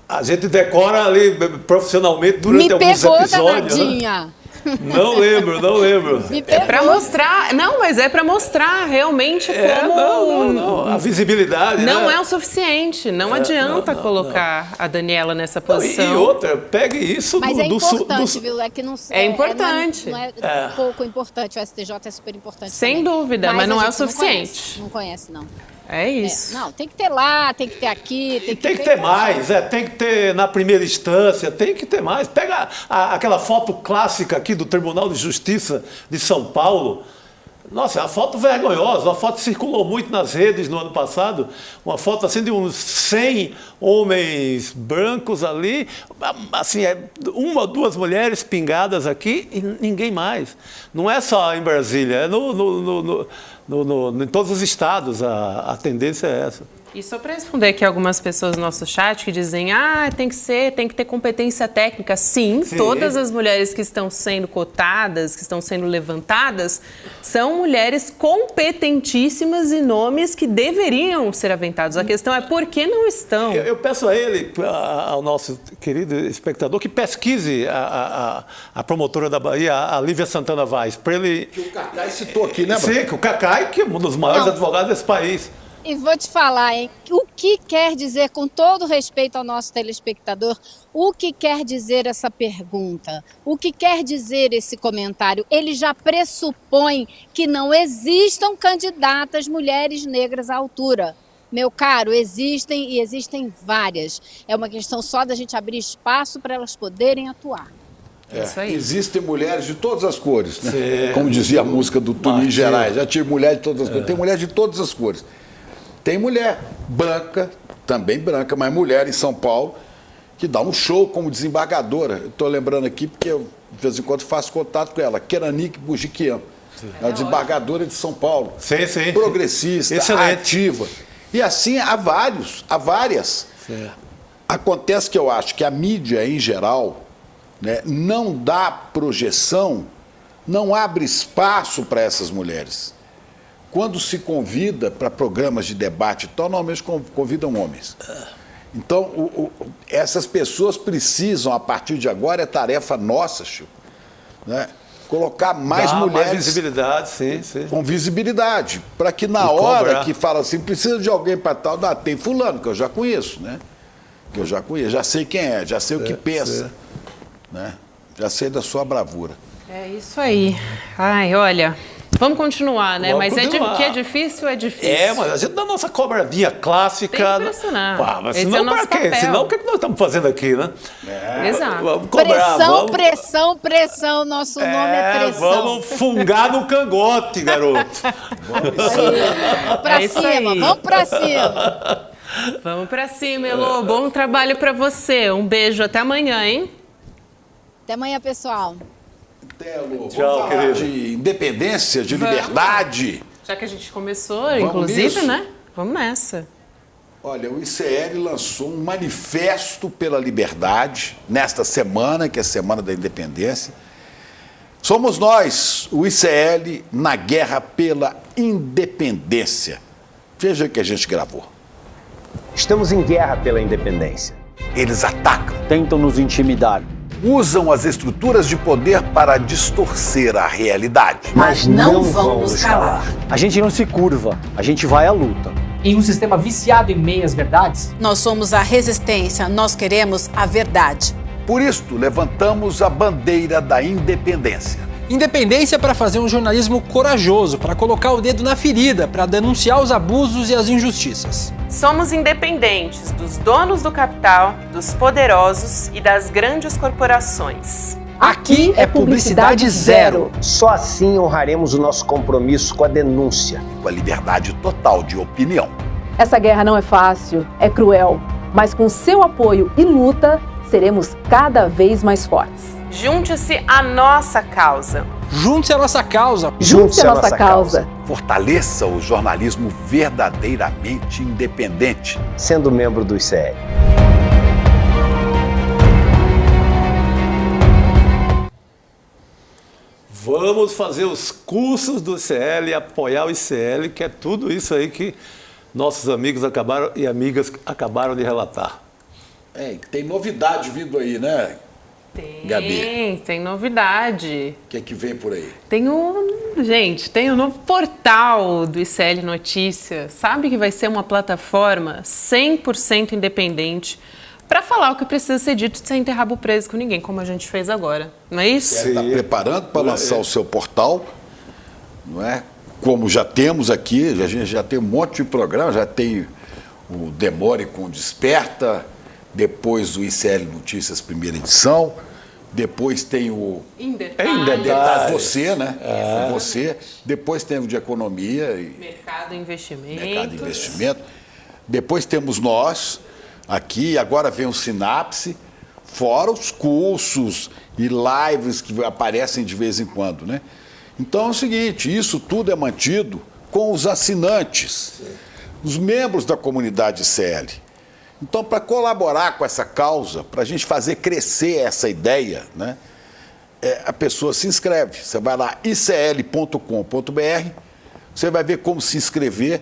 A gente decora ali profissionalmente durante alguns episódios. Me pegou, danadinha. Né? Não lembro. É para mostrar, não, mas é para mostrar realmente como... Não, a visibilidade, não né? é o suficiente, não adianta colocar a Daniela nessa posição. E outra, pegue isso mas é importante, viu? É que não é importante. Não é pouco importante, o STJ é super importante. Sem também. dúvida, mas não é o suficiente. Não conhece, não. É isso. Não, tem que ter lá, tem que ter aqui, tem que ter mais, tem que ter na primeira instância, tem que ter mais. Pega aquela foto clássica aqui do Tribunal de Justiça de São Paulo. Nossa, é uma foto vergonhosa, uma foto que circulou muito nas redes no ano passado, uma foto assim de uns 100 homens brancos ali, assim, uma ou duas mulheres pingadas aqui e ninguém mais. Não é só em Brasília, é em todos os estados, a tendência é essa. E só para responder aqui algumas pessoas no nosso chat que dizem, tem que ter competência técnica. Sim, todas as mulheres que estão sendo cotadas, que estão sendo levantadas, são mulheres competentíssimas e nomes que deveriam ser aventados. A questão é por que não estão. Eu peço a ele, ao nosso querido espectador, que pesquise a promotora da Bahia, a Lívia Santana Vaz, para ele... Que o Cacai citou aqui, né, Sim, que o Cacai, que é um dos maiores advogados desse país. E vou te falar, hein? O que quer dizer, com todo respeito ao nosso telespectador, o que quer dizer essa pergunta? O que quer dizer esse comentário? Ele já pressupõe que não existam candidatas mulheres negras à altura. Meu caro, existem e existem várias. É uma questão só da gente abrir espaço para elas poderem atuar. Existem mulheres de todas as cores, né? Como dizia a música do Tunim Gerais. Já tive mulher de todas as cores. Tem mulher de todas as cores. Tem mulher branca, também branca, mas mulher em São Paulo, que dá um show como desembargadora. Eu estou lembrando aqui porque eu, de vez em quando, faço contato com ela. Keranique Bujiquian, é a desembargadora de São Paulo. Sim. Progressista, excelente, ativa. E assim há várias. Sim. Acontece que eu acho que a mídia, em geral, né, não dá projeção, não abre espaço para essas mulheres. Quando se convida para programas de debate, normalmente convidam homens. Então, essas pessoas precisam, a partir de agora, é tarefa nossa, Chico, né? Colocar mais mulheres... Mais visibilidade, sim. Com visibilidade, para que na hora que fala assim, precisa de alguém para tal, tem fulano, que eu já conheço, né? Já sei quem é, já sei o que pensa, né? Já sei da sua bravura. É isso aí. Ai, olha... Vamos continuar, né? Vamos Mas continuar. que é difícil, é difícil. Mas a gente dá a nossa cobradinha clássica. Tem que pressionar. Pá, mas Esse senão é o nosso pra quê? papel. Senão o que nós estamos fazendo aqui, né? Exato. Vamos cobrar, vamos... Pressão. Nosso nome é pressão. Vamos fungar no cangote, garoto. Pra É isso cima, aí. vamos pra cima. Vamos pra cima, Elô. Bom trabalho pra você. Um beijo, até amanhã, hein? Até amanhã, pessoal. Vamos Tchau, falar querido. de independência, de Vamos. liberdade. Já que a gente começou, inclusive, nisso? né? Vamos nessa. Olha, o ICL lançou um manifesto pela liberdade nesta semana, que é a Semana da Independência. Somos nós, o ICL, na guerra pela independência. Veja o que a gente gravou. Estamos em guerra pela independência. Eles atacam, Tentam nos intimidar, usam as estruturas de poder para distorcer a realidade. mas não vão nos calar. A gente não se curva, a gente vai à luta. Em um sistema viciado em meias-verdades, Nós somos a resistência, nós queremos a verdade. Por isto, levantamos a bandeira da independência. independência para fazer um jornalismo corajoso, para colocar o dedo na ferida, para denunciar os abusos e as injustiças. Somos independentes dos donos do capital, dos poderosos e das grandes corporações. Aqui é publicidade zero. Só assim honraremos o nosso compromisso com a denúncia. Com a liberdade total de opinião. Essa guerra não é fácil, é cruel, mas com seu apoio e luta, seremos cada vez mais fortes. Junte-se à nossa causa. Junte-se à nossa causa. Junte-se à nossa causa. Fortaleça o jornalismo verdadeiramente independente. Sendo membro do ICL. Vamos fazer os cursos do ICL, apoiar o ICL, que é tudo isso aí que nossos amigos e amigas acabaram de relatar. Tem novidade vindo aí, né, Gabi? Tem novidade. O que é que vem por aí? Tem um novo portal do ICL Notícias. Sabe que vai ser uma plataforma 100% independente para falar o que precisa ser dito sem ter rabo preso com ninguém, como a gente fez agora. Não é isso? Você está preparando para lançar o seu portal, não é? Como já temos aqui, a gente já tem um monte de programa, já tem o Demore com Desperta, depois o ICL Notícias primeira edição, depois tem o Detalhe Você, né? Você, depois tem o de Economia e Mercado e Investimentos. Mercado e Investimento. Depois temos nós aqui, agora vem o Sinapse, fora os cursos e lives que aparecem de vez em quando, né? Então é o seguinte, isso tudo é mantido com os assinantes, os membros da comunidade ICL. Então, para colaborar com essa causa, para a gente fazer crescer essa ideia, né, a pessoa se inscreve. Você vai lá, icl.com.br, você vai ver como se inscrever.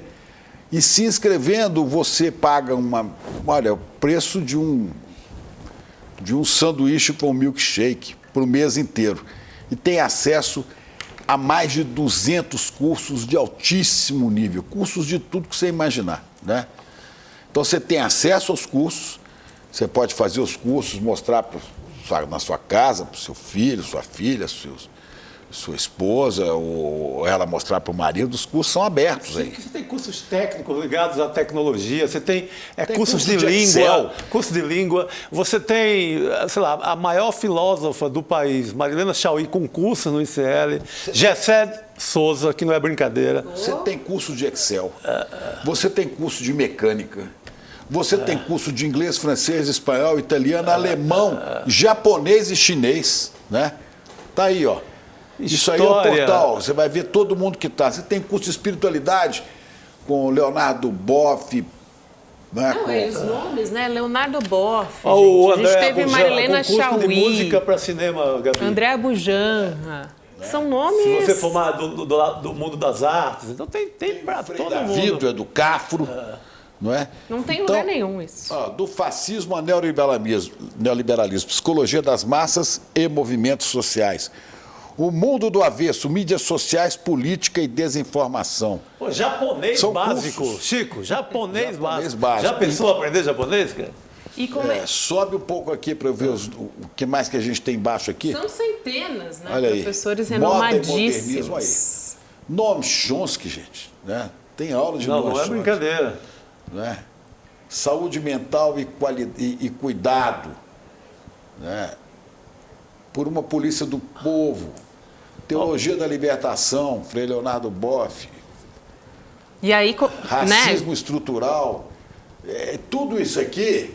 E se inscrevendo, você paga o preço de um sanduíche com milkshake para o mês inteiro. E tem acesso a mais de 200 cursos de altíssimo nível, cursos de tudo que você imaginar, né? Então você tem acesso aos cursos, você pode fazer os cursos, mostrar na sua casa, para o seu filho, sua filha, sua esposa, ou ela mostrar para o marido. Os cursos são abertos aí. Você tem cursos técnicos ligados à tecnologia, você tem cursos curso de língua, Excel. curso de língua, você tem, sei lá, a maior filósofa do país, Marilena Chauí, com curso no ICL, Gessé Souza, que não é brincadeira. Você tem curso de Excel, você tem curso de mecânica, você tem curso de inglês, francês, espanhol, italiano, alemão, japonês e chinês, né? Tá aí, ó. Isso aí é o portal, você vai ver todo mundo que está. Você tem curso de espiritualidade com Leonardo Boff. Né, Os nomes, né? Leonardo Boff. O a gente André teve Bujan, Marilena concurso Chauí. de música para cinema, Gabi. André Bujanra. São nomes... Se você formar do mundo das artes, então tem para todo mundo. Davido, é do Cafro, não é? Não tem então, lugar nenhum isso. Do fascismo ao neoliberalismo, psicologia das massas e movimentos sociais. O mundo do avesso, mídias sociais, política e desinformação. Pô, japonês São básico, cursos. Chico, japonês básico. básico. Já pensou em aprender japonês, cara? E como sobe um pouco aqui para eu ver o que mais que a gente tem embaixo aqui. São centenas, né? Olha aí. Professores Moda e modernismo renomadíssimos. Noam Chomsky, gente, né? Tem aula de Noam Chomsky. Não é brincadeira. Né? Saúde mental e cuidado, né? Por uma polícia do povo. Teologia da libertação, Frei Leonardo Boff. E aí, racismo estrutural. Tudo isso aqui,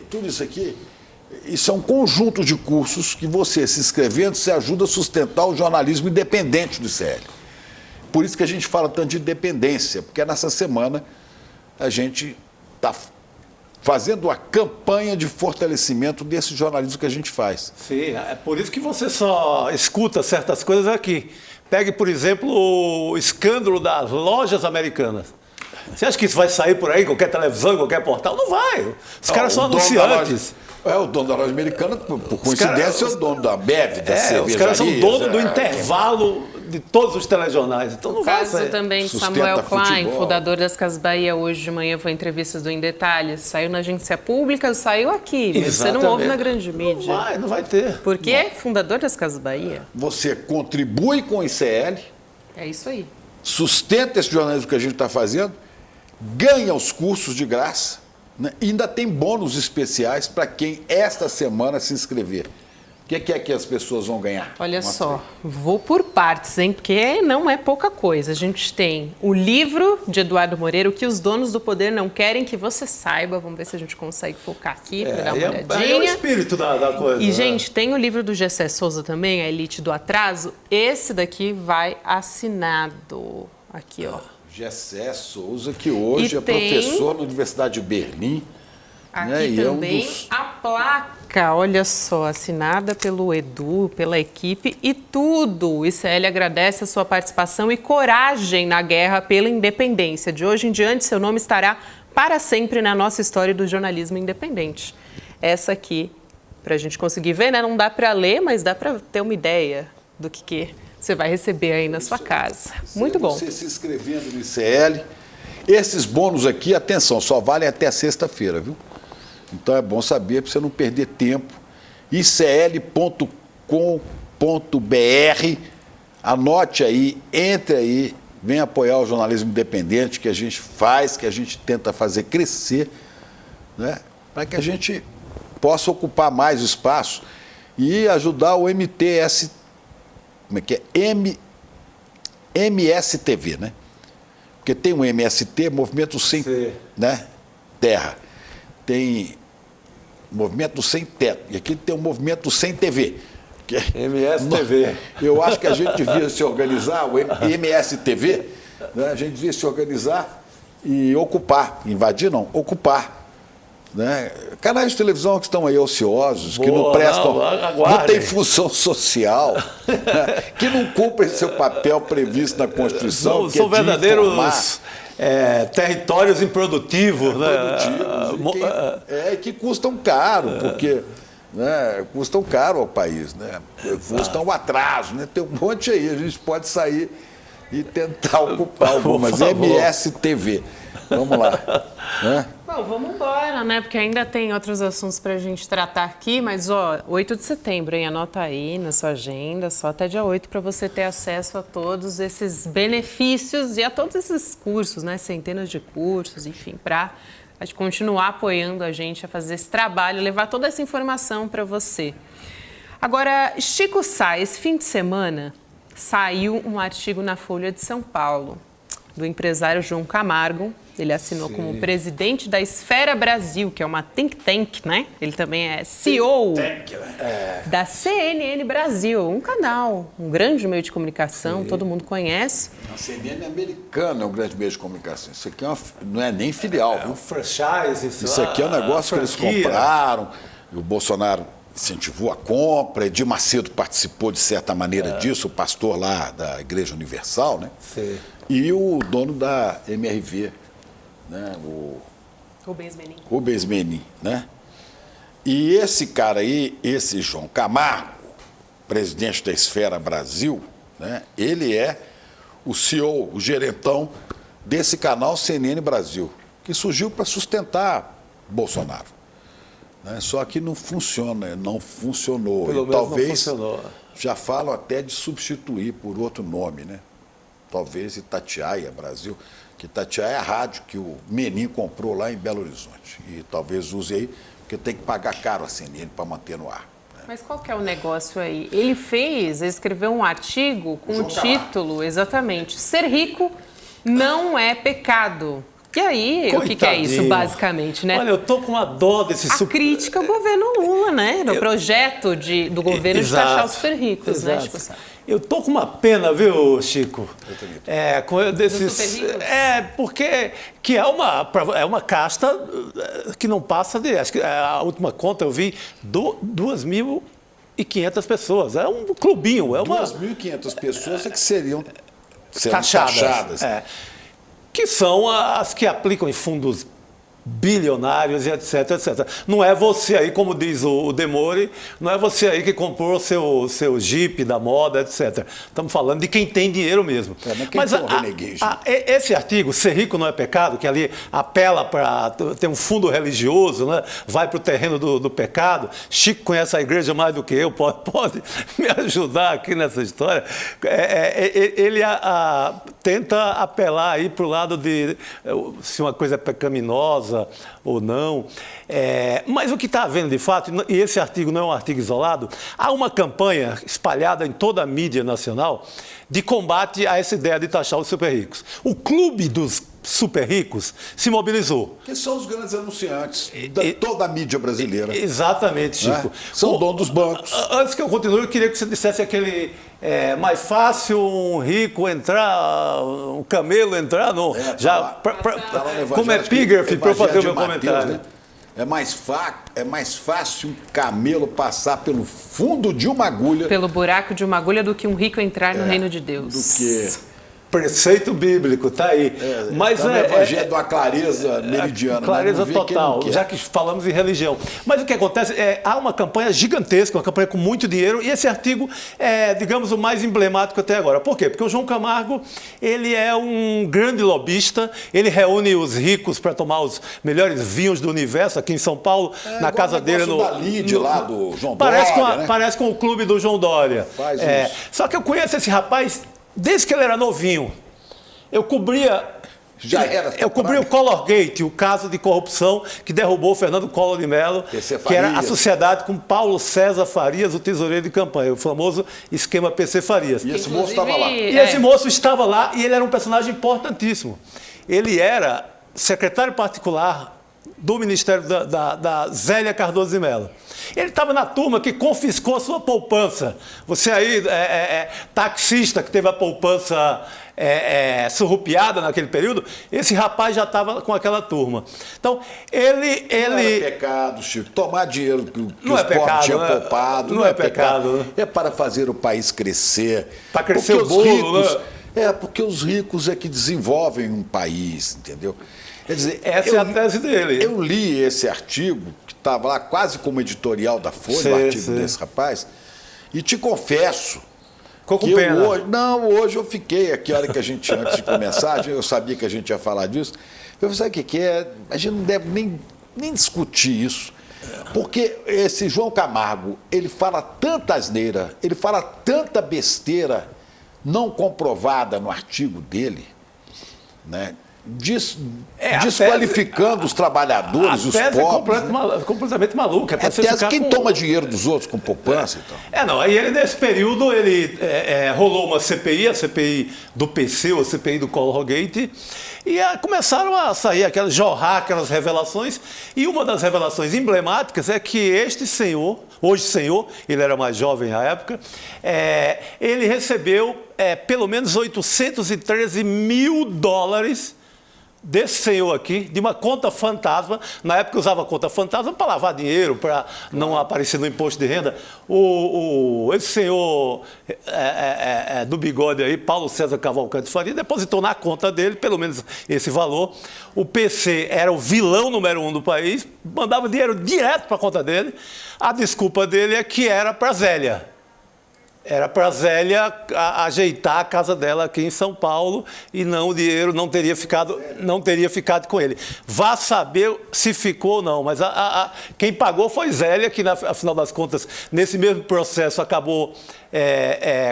isso é um conjunto de cursos que você, se inscrevendo, você ajuda a sustentar o jornalismo independente do ICL. Por isso que a gente fala tanto de independência, porque nessa semana a gente está fazendo a campanha de fortalecimento desse jornalismo que a gente faz. Sim, é por isso que você só escuta certas coisas aqui. Pegue, por exemplo, o escândalo das lojas americanas. Você acha que isso vai sair por aí, em qualquer televisão, em qualquer portal? Não vai. Os caras são anunciantes. O dono da loja americana, por coincidência, é o dono da Bev, da cervejaria. Os caras são dono do intervalo de todos os telejornais. Então não vai sair. O caso também de Samuel Klein, fundador das Casas Bahia, hoje de manhã foi entrevistas do Em Detalhes. Saiu na agência pública, saiu aqui. Mas você não ouve na grande mídia. Não vai ter. Porque é fundador das Casas Bahia. Você contribui com o ICL. É isso aí. Sustenta esse jornalismo que a gente está fazendo, ganha os cursos de graça, né? E ainda tem bônus especiais para quem esta semana se inscrever. O que é que as pessoas vão ganhar? Olha só, vou por partes, hein? Porque não é pouca coisa. A gente tem o livro de Eduardo Moreira, O que os donos do poder não querem que você saiba. Vamos ver se a gente consegue focar aqui para dar uma olhadinha. É o espírito da coisa. E, gente, tem o livro do Gessé Souza também, A Elite do Atraso. Esse daqui vai assinado. Aqui, ó. Gessé Souza, que hoje é professor na Universidade de Berlim. Aqui né? também a placa, olha só, assinada pelo Edu, pela equipe e tudo. O ICL agradece a sua participação e coragem na guerra pela independência. De hoje em diante, seu nome estará para sempre na nossa história do jornalismo independente. Essa aqui, para a gente conseguir ver, né? Não dá para ler, mas dá para ter uma ideia do que você vai receber aí na sua casa. Muito bom. Você se inscrevendo no ICL. Esses bônus aqui, atenção, só valem até sexta-feira, viu? Então é bom saber para você não perder tempo. icl.com.br. Anote aí, entre aí, vem apoiar o jornalismo independente que a gente faz, que a gente tenta fazer crescer, né? Para que a gente possa ocupar mais espaço e ajudar o MTS. Como é que é? MSTV, né? Porque tem o MST, Movimento Sem Terra. Tem Movimento Sem Teto. E aqui tem o Movimento Sem TV. MSTV. Eu acho que a gente devia se organizar, o MSTV, né? A gente devia se organizar e ocupar. Invadir não, ocupar. Né? Canais de televisão que estão aí ociosos, que não prestam, não têm função social, né? Que não cumprem seu papel previsto na Constituição. São verdadeiros territórios improdutivos, né? Que custam caro, porque né, custam caro ao país, né? Custam o atraso, né? Tem um monte aí, a gente pode sair e tentar ocupar algumas. MSTV. Vamos lá. Né? Bom, vamos embora, né? Porque ainda tem outros assuntos para a gente tratar aqui, mas, ó, 8 de setembro, hein? Anota aí na sua agenda, só até dia 8 para você ter acesso a todos esses benefícios e a todos esses cursos, né? Centenas de cursos, enfim, para a gente continuar apoiando a gente a fazer esse trabalho, levar toda essa informação para você. Agora, Chico Sá, esse fim de semana saiu um artigo na Folha de São Paulo do empresário João Camargo. Ele assinou como presidente da Esfera Brasil, que é uma think tank, né? Ele também é CEO da CNN Brasil, um canal, um grande meio de comunicação, todo mundo conhece. A CNN americana é um grande meio de comunicação. Isso aqui não é nem filial. É um franchise. Isso aqui é um negócio que eles compraram. O Bolsonaro incentivou a compra. Edir Macedo participou, de certa maneira, disso, o pastor lá da Igreja Universal, né? Sim. E o dono da MRV, né? O Rubens Menin, né? E esse cara aí, esse João Camargo, presidente da Esfera Brasil, né? Ele é o CEO, o gerentão desse canal CNN Brasil, que surgiu para sustentar Bolsonaro. Né? Só que não funciona, não funcionou. Pelo e menos talvez não funcionou. Já falam até de substituir por outro nome, né? talvez Itatiaia, Brasil, que Itatiaia é a rádio que o Menin comprou lá em Belo Horizonte. E talvez use aí, porque tem que pagar caro a CNN para manter no ar. Mas qual que é o negócio aí? Ele escreveu um artigo com o título, exatamente, Ser Rico Não É Pecado. E aí, o que é isso, basicamente, né? Olha, eu tô com uma dó desse... A crítica ao governo Lula, né? No projeto do governo de taxar os super ricos, né, Chico Sá? Eu tô com uma pena, viu, Chico? Desses super ricos? Porque que é uma casta que não passa de... Acho que a última conta eu vi, 2.500 pessoas. É um clubinho. 2.500 pessoas é que seriam taxadas. Que são as que aplicam em fundos bilionários e etc, etc. Não é você aí, como diz o Demore, não é você aí que comprou seu Jeep da moda, etc. Estamos falando de quem tem dinheiro mesmo. Mas esse artigo, Ser Rico Não É Pecado, que ali apela para ter um fundo religioso, né? Vai para o terreno do pecado. Chico conhece a igreja mais do que eu, pode me ajudar aqui nessa história. Ele tenta apelar aí para o lado de se uma coisa é pecaminosa ou não. Mas o que está havendo de fato, e esse artigo não é um artigo isolado, há uma campanha espalhada em toda a mídia nacional de combate a essa ideia de taxar os super ricos. O clube dos super ricos se mobilizou. Que são os grandes anunciantes de toda a mídia brasileira. Exatamente, Chico. São donos dos bancos. Antes que eu continue, eu queria que você dissesse aquele... mais fácil um rico entrar, um camelo entrar, não. Como epígrafe para eu fazer o meu comentário. Né? É mais fácil um camelo passar pelo fundo de uma agulha. Pelo buraco de uma agulha do que um rico entrar no reino de Deus. Do que... Preceito bíblico, tá aí. Mas no Evangelho de uma clareza meridiana. Clareza total, já que falamos em religião. Mas o que acontece há uma campanha gigantesca, uma campanha com muito dinheiro, e esse artigo é, digamos, o mais emblemático até agora. Por quê? Porque o João Camargo, ele é um grande lobista, ele reúne os ricos para tomar os melhores vinhos do universo aqui em São Paulo, na casa dele. Da Lide, lá do João Dória, parece com o clube do João Dória. Faz isso. Só que eu conheço esse rapaz desde que ele era novinho. Eu cobria o Colorgate, o caso de corrupção que derrubou o Fernando Collor de Mello, que era a sociedade com Paulo César Farias, o tesoureiro de campanha, o famoso esquema PC Farias. E esse moço estava lá. E esse moço estava lá e ele era um personagem importantíssimo. Ele era secretário particular do Ministério da Zélia Cardoso de Mello. Ele estava na turma que confiscou a sua poupança. Você aí, taxista que teve a poupança surrupiada naquele período, esse rapaz já estava com aquela turma. Então, ele... Não é pecado, Chico. Tomar dinheiro que os pobres tinham poupado. Não é pecado. É para fazer o país crescer. Para crescer o bolo, né? Porque os ricos é que desenvolvem um país, entendeu? Quer dizer, essa é a tese dele. Eu li esse artigo, que estava lá quase como editorial da Folha, o artigo desse rapaz, e te confesso Ficou com pena. Hoje eu fiquei aqui, a hora que antes de começar, eu sabia que a gente ia falar disso, eu falei, sabe o que é? A gente não deve nem discutir isso, porque esse João Camargo, ele fala tanta asneira, ele fala tanta besteira não comprovada no artigo dele, né? Desqualificando os trabalhadores, os pobres. É completamente maluca. É tese quem toma dinheiro dos outros com poupança, então. Aí ele, nesse período, ele rolou uma CPI, a CPI do PC, ou a CPI do Colorgate, e começaram a sair jorrar aquelas revelações, e uma das revelações emblemáticas é que este senhor, hoje senhor, ele era mais jovem à época, ele recebeu pelo menos $813 mil desse senhor aqui, de uma conta fantasma. Na época usava conta fantasma para lavar dinheiro, para não aparecer no imposto de renda. Esse senhor do bigode aí, Paulo César Cavalcante Faria, depositou na conta dele pelo menos esse valor. O PC era o vilão número 1 do país, mandava dinheiro direto para a conta dele. A desculpa dele é que era para Zélia. Era para a Zélia ajeitar a casa dela aqui em São Paulo e o dinheiro não teria ficado com ele. Vá saber se ficou ou não, mas quem pagou foi Zélia, que, afinal das contas, nesse mesmo processo acabou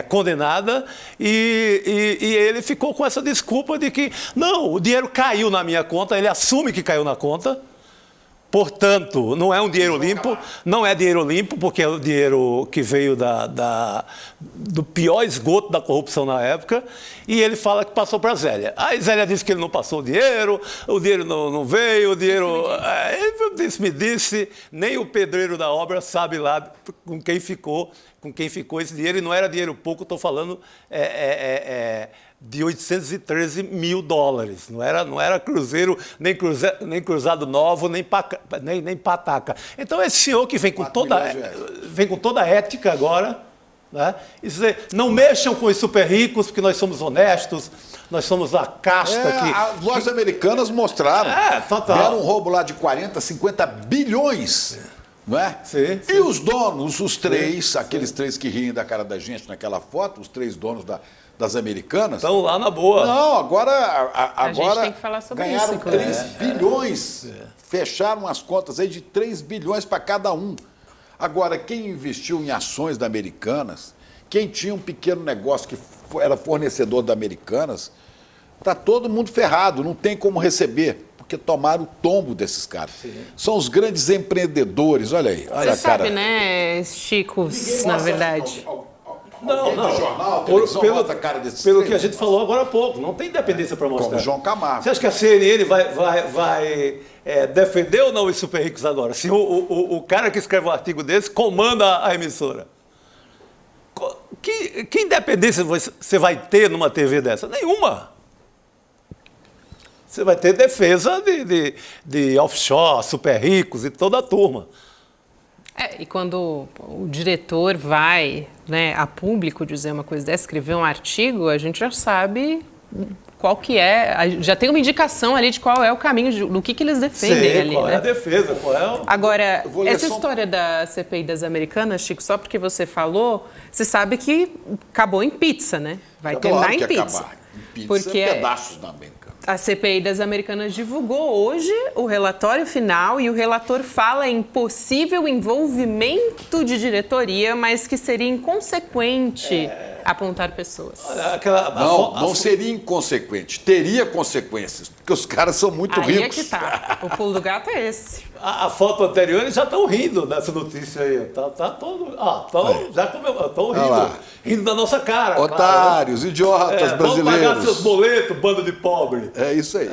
condenada e ele ficou com essa desculpa de que, não, o dinheiro caiu na minha conta, ele assume que caiu na conta. Portanto, não é um dinheiro limpo, não é dinheiro limpo, porque é o dinheiro que veio do pior esgoto da corrupção na época, e ele fala que passou para a Zélia. Aí Zélia disse que ele não passou o dinheiro não veio, o dinheiro... me disse, nem o pedreiro da obra sabe lá com quem ficou esse dinheiro, e não era dinheiro pouco, estou falando... de 813 mil dólares. Não era cruzeiro, nem cruzado novo, nem pataca. Então, esse senhor que vem com toda a ética agora, né, e dizer, não mexam com os super ricos, porque nós somos honestos, nós somos a casta que... As lojas americanas mostraram. Deram um roubo lá de 40, 50 bilhões. Não é? Sim. E os donos, os três, aqueles três que riem da cara da gente naquela foto, os três donos das americanas. Estão lá na boa. Não, agora a gente tem que falar sobre ganharam isso, 3 bilhões. Fecharam as contas aí de 3 bilhões para cada um. Agora, quem investiu em ações da Americanas, quem tinha um pequeno negócio que era fornecedor da Americanas, está todo mundo ferrado, não tem como receber. Porque tomaram o tombo desses caras. Sim. São os grandes empreendedores, olha aí. Olha Você sabe, né, Chico, na verdade. Não. Jornal, pelo que a gente falou agora há pouco, não tem independência para mostrar. Como João Camargo. Você acha que a CNN vai defender ou não os super ricos agora? Se o cara que escreve um artigo desse comanda a emissora. Que independência você vai ter numa TV dessa? Nenhuma. Você vai ter defesa de offshore, super ricos e toda a turma. E quando o diretor vai, né, a público dizer uma coisa dessa, escrever um artigo, a gente já sabe qual que é, já tem uma indicação ali de qual é o caminho, do que eles defendem. Sim, ali, qual né? é a defesa, qual é o... Agora, essa história da CPI das Americanas, Chico, só porque você falou, você sabe que acabou em pizza, né? Vai terminar em pizza. Acabar. Em pizza, porque pedaços da Americana. A CPI das Americanas divulgou hoje o relatório final e o relator fala em possível envolvimento de diretoria, mas que seria inconsequente apontar pessoas. Não seria inconsequente, teria consequências, porque os caras são muito ricos. Aí é que tá. O pulo do gato é esse. A foto anterior, eles já estão rindo dessa notícia aí. Estão rindo da nossa cara. Otários, idiotas brasileiros. Vão pagar seus boletos, bando de pobre. É isso aí.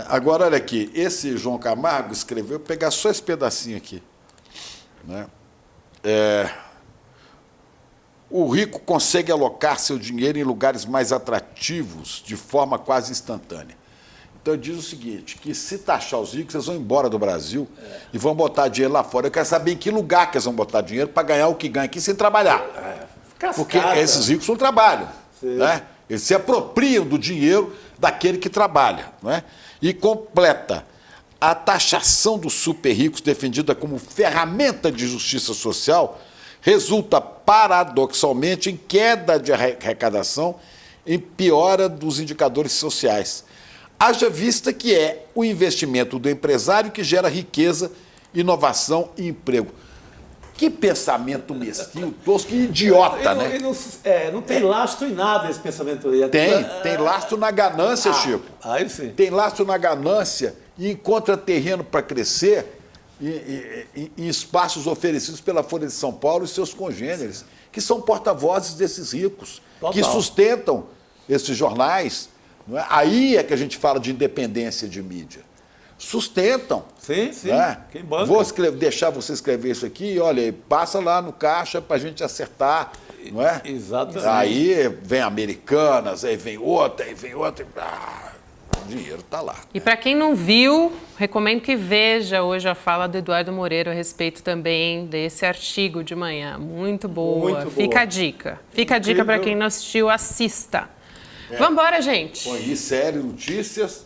Agora, olha aqui, esse João Camargo escreveu, vou pegar só esse pedacinho aqui. Né? O rico consegue alocar seu dinheiro em lugares mais atrativos de forma quase instantânea. Então, diz o seguinte, que se taxar os ricos, eles vão embora do Brasil e vão botar dinheiro lá fora. Eu quero saber em que lugar que eles vão botar dinheiro para ganhar o que ganha aqui sem trabalhar. Porque esses ricos não trabalham. Né? Eles se apropriam do dinheiro daquele que trabalha. Né? E completa. A taxação dos super ricos, defendida como ferramenta de justiça social, resulta paradoxalmente em queda de arrecadação, em piora dos indicadores sociais. Haja vista que é o investimento do empresário que gera riqueza, inovação e emprego. Que pensamento mesquinho, tosco e idiota, né? Não tem lastro em nada esse pensamento aí. Tem lastro na ganância, Chico. Aí sim. Tem lastro na ganância e encontra terreno para crescer em espaços oferecidos pela Folha de São Paulo e seus congêneres, que são porta-vozes desses ricos, que sustentam esses jornais. Não é? Aí é que a gente fala de independência de mídia. Sustentam. Sim, sim. Né? Quem banca? Vou deixar você escrever isso aqui, olha, passa lá no caixa para a gente acertar. Não é? Exatamente. Aí vem Americanas, aí vem outra. O dinheiro está lá. E para quem não viu, recomendo que veja hoje a fala do Eduardo Moreira a respeito também desse artigo de manhã. Muito boa. Fica a dica. Fica a dica para quem não assistiu, assista. Vamos embora, gente. Põe aí, sério, notícias.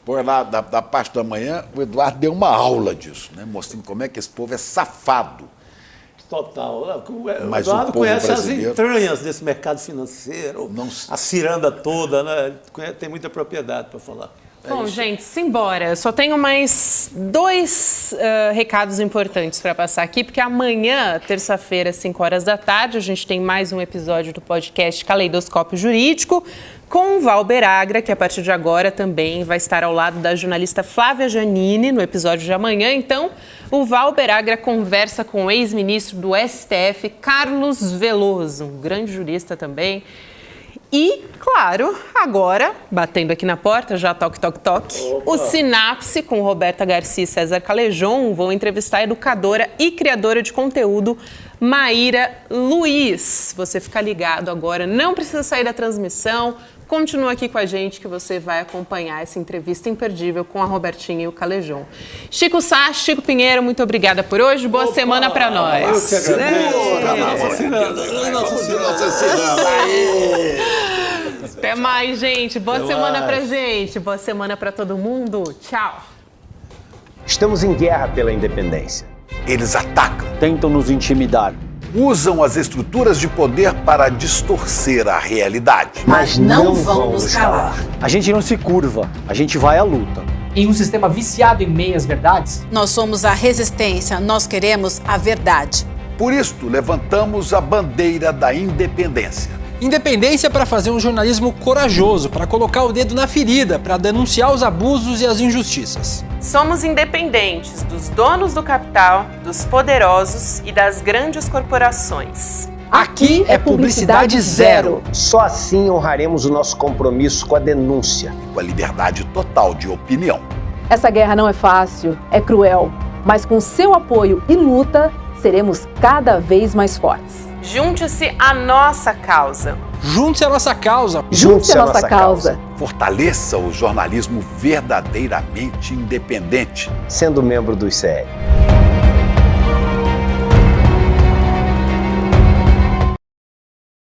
Põe lá, da parte da manhã, o Eduardo deu uma aula disso, né? Mostrando como é que esse povo é safado. Total. O Mas Eduardo o povo conhece brasileiro... as entranhas desse mercado financeiro, a ciranda toda, né? Tem muita propriedade para falar. Bom, gente, simbora. Só tenho mais 2 recados importantes para passar aqui, porque amanhã, terça-feira, às 5 horas da tarde, a gente tem mais um episódio do podcast Caleidoscópio Jurídico, com o Valber Agra, que a partir de agora também vai estar ao lado da jornalista Flávia Giannini no episódio de amanhã. Então, o Valber Agra conversa com o ex-ministro do STF, Carlos Veloso, um grande jurista também. E, claro, agora, batendo aqui na porta, já toque, o Sinapse com Roberta Garcia e César Calejon vão entrevistar a educadora e criadora de conteúdo Maíra Luiz. Você fica ligado agora, não precisa sair da transmissão, continua aqui com a gente que você vai acompanhar essa entrevista imperdível com a Robertinha e o Calejon. Chico Sá, Chico Pinheiro, muito obrigada por hoje, boa semana para nós. Até mais, gente. Boa semana pra gente. Boa semana pra todo mundo. Tchau. Estamos em guerra pela independência. Eles atacam, Tentam nos intimidar. usam as estruturas de poder para distorcer a realidade. Mas não vão nos calar. A gente não se curva, a gente vai à luta. Em um sistema viciado em meias-verdades, Nós somos a resistência, nós queremos a verdade. Por isto, levantamos a bandeira da independência. independência para fazer um jornalismo corajoso, para colocar o dedo na ferida, para denunciar os abusos e as injustiças. Somos independentes dos donos do capital, dos poderosos e das grandes corporações. Aqui é publicidade zero. Só assim honraremos o nosso compromisso com a denúncia. Com a liberdade total de opinião. Essa guerra não é fácil, é cruel, mas com seu apoio e luta, seremos cada vez mais fortes. Junte-se à nossa causa. Junte-se à nossa causa. Junte-se à nossa causa. Fortaleça o jornalismo verdadeiramente independente. Sendo membro do ICL.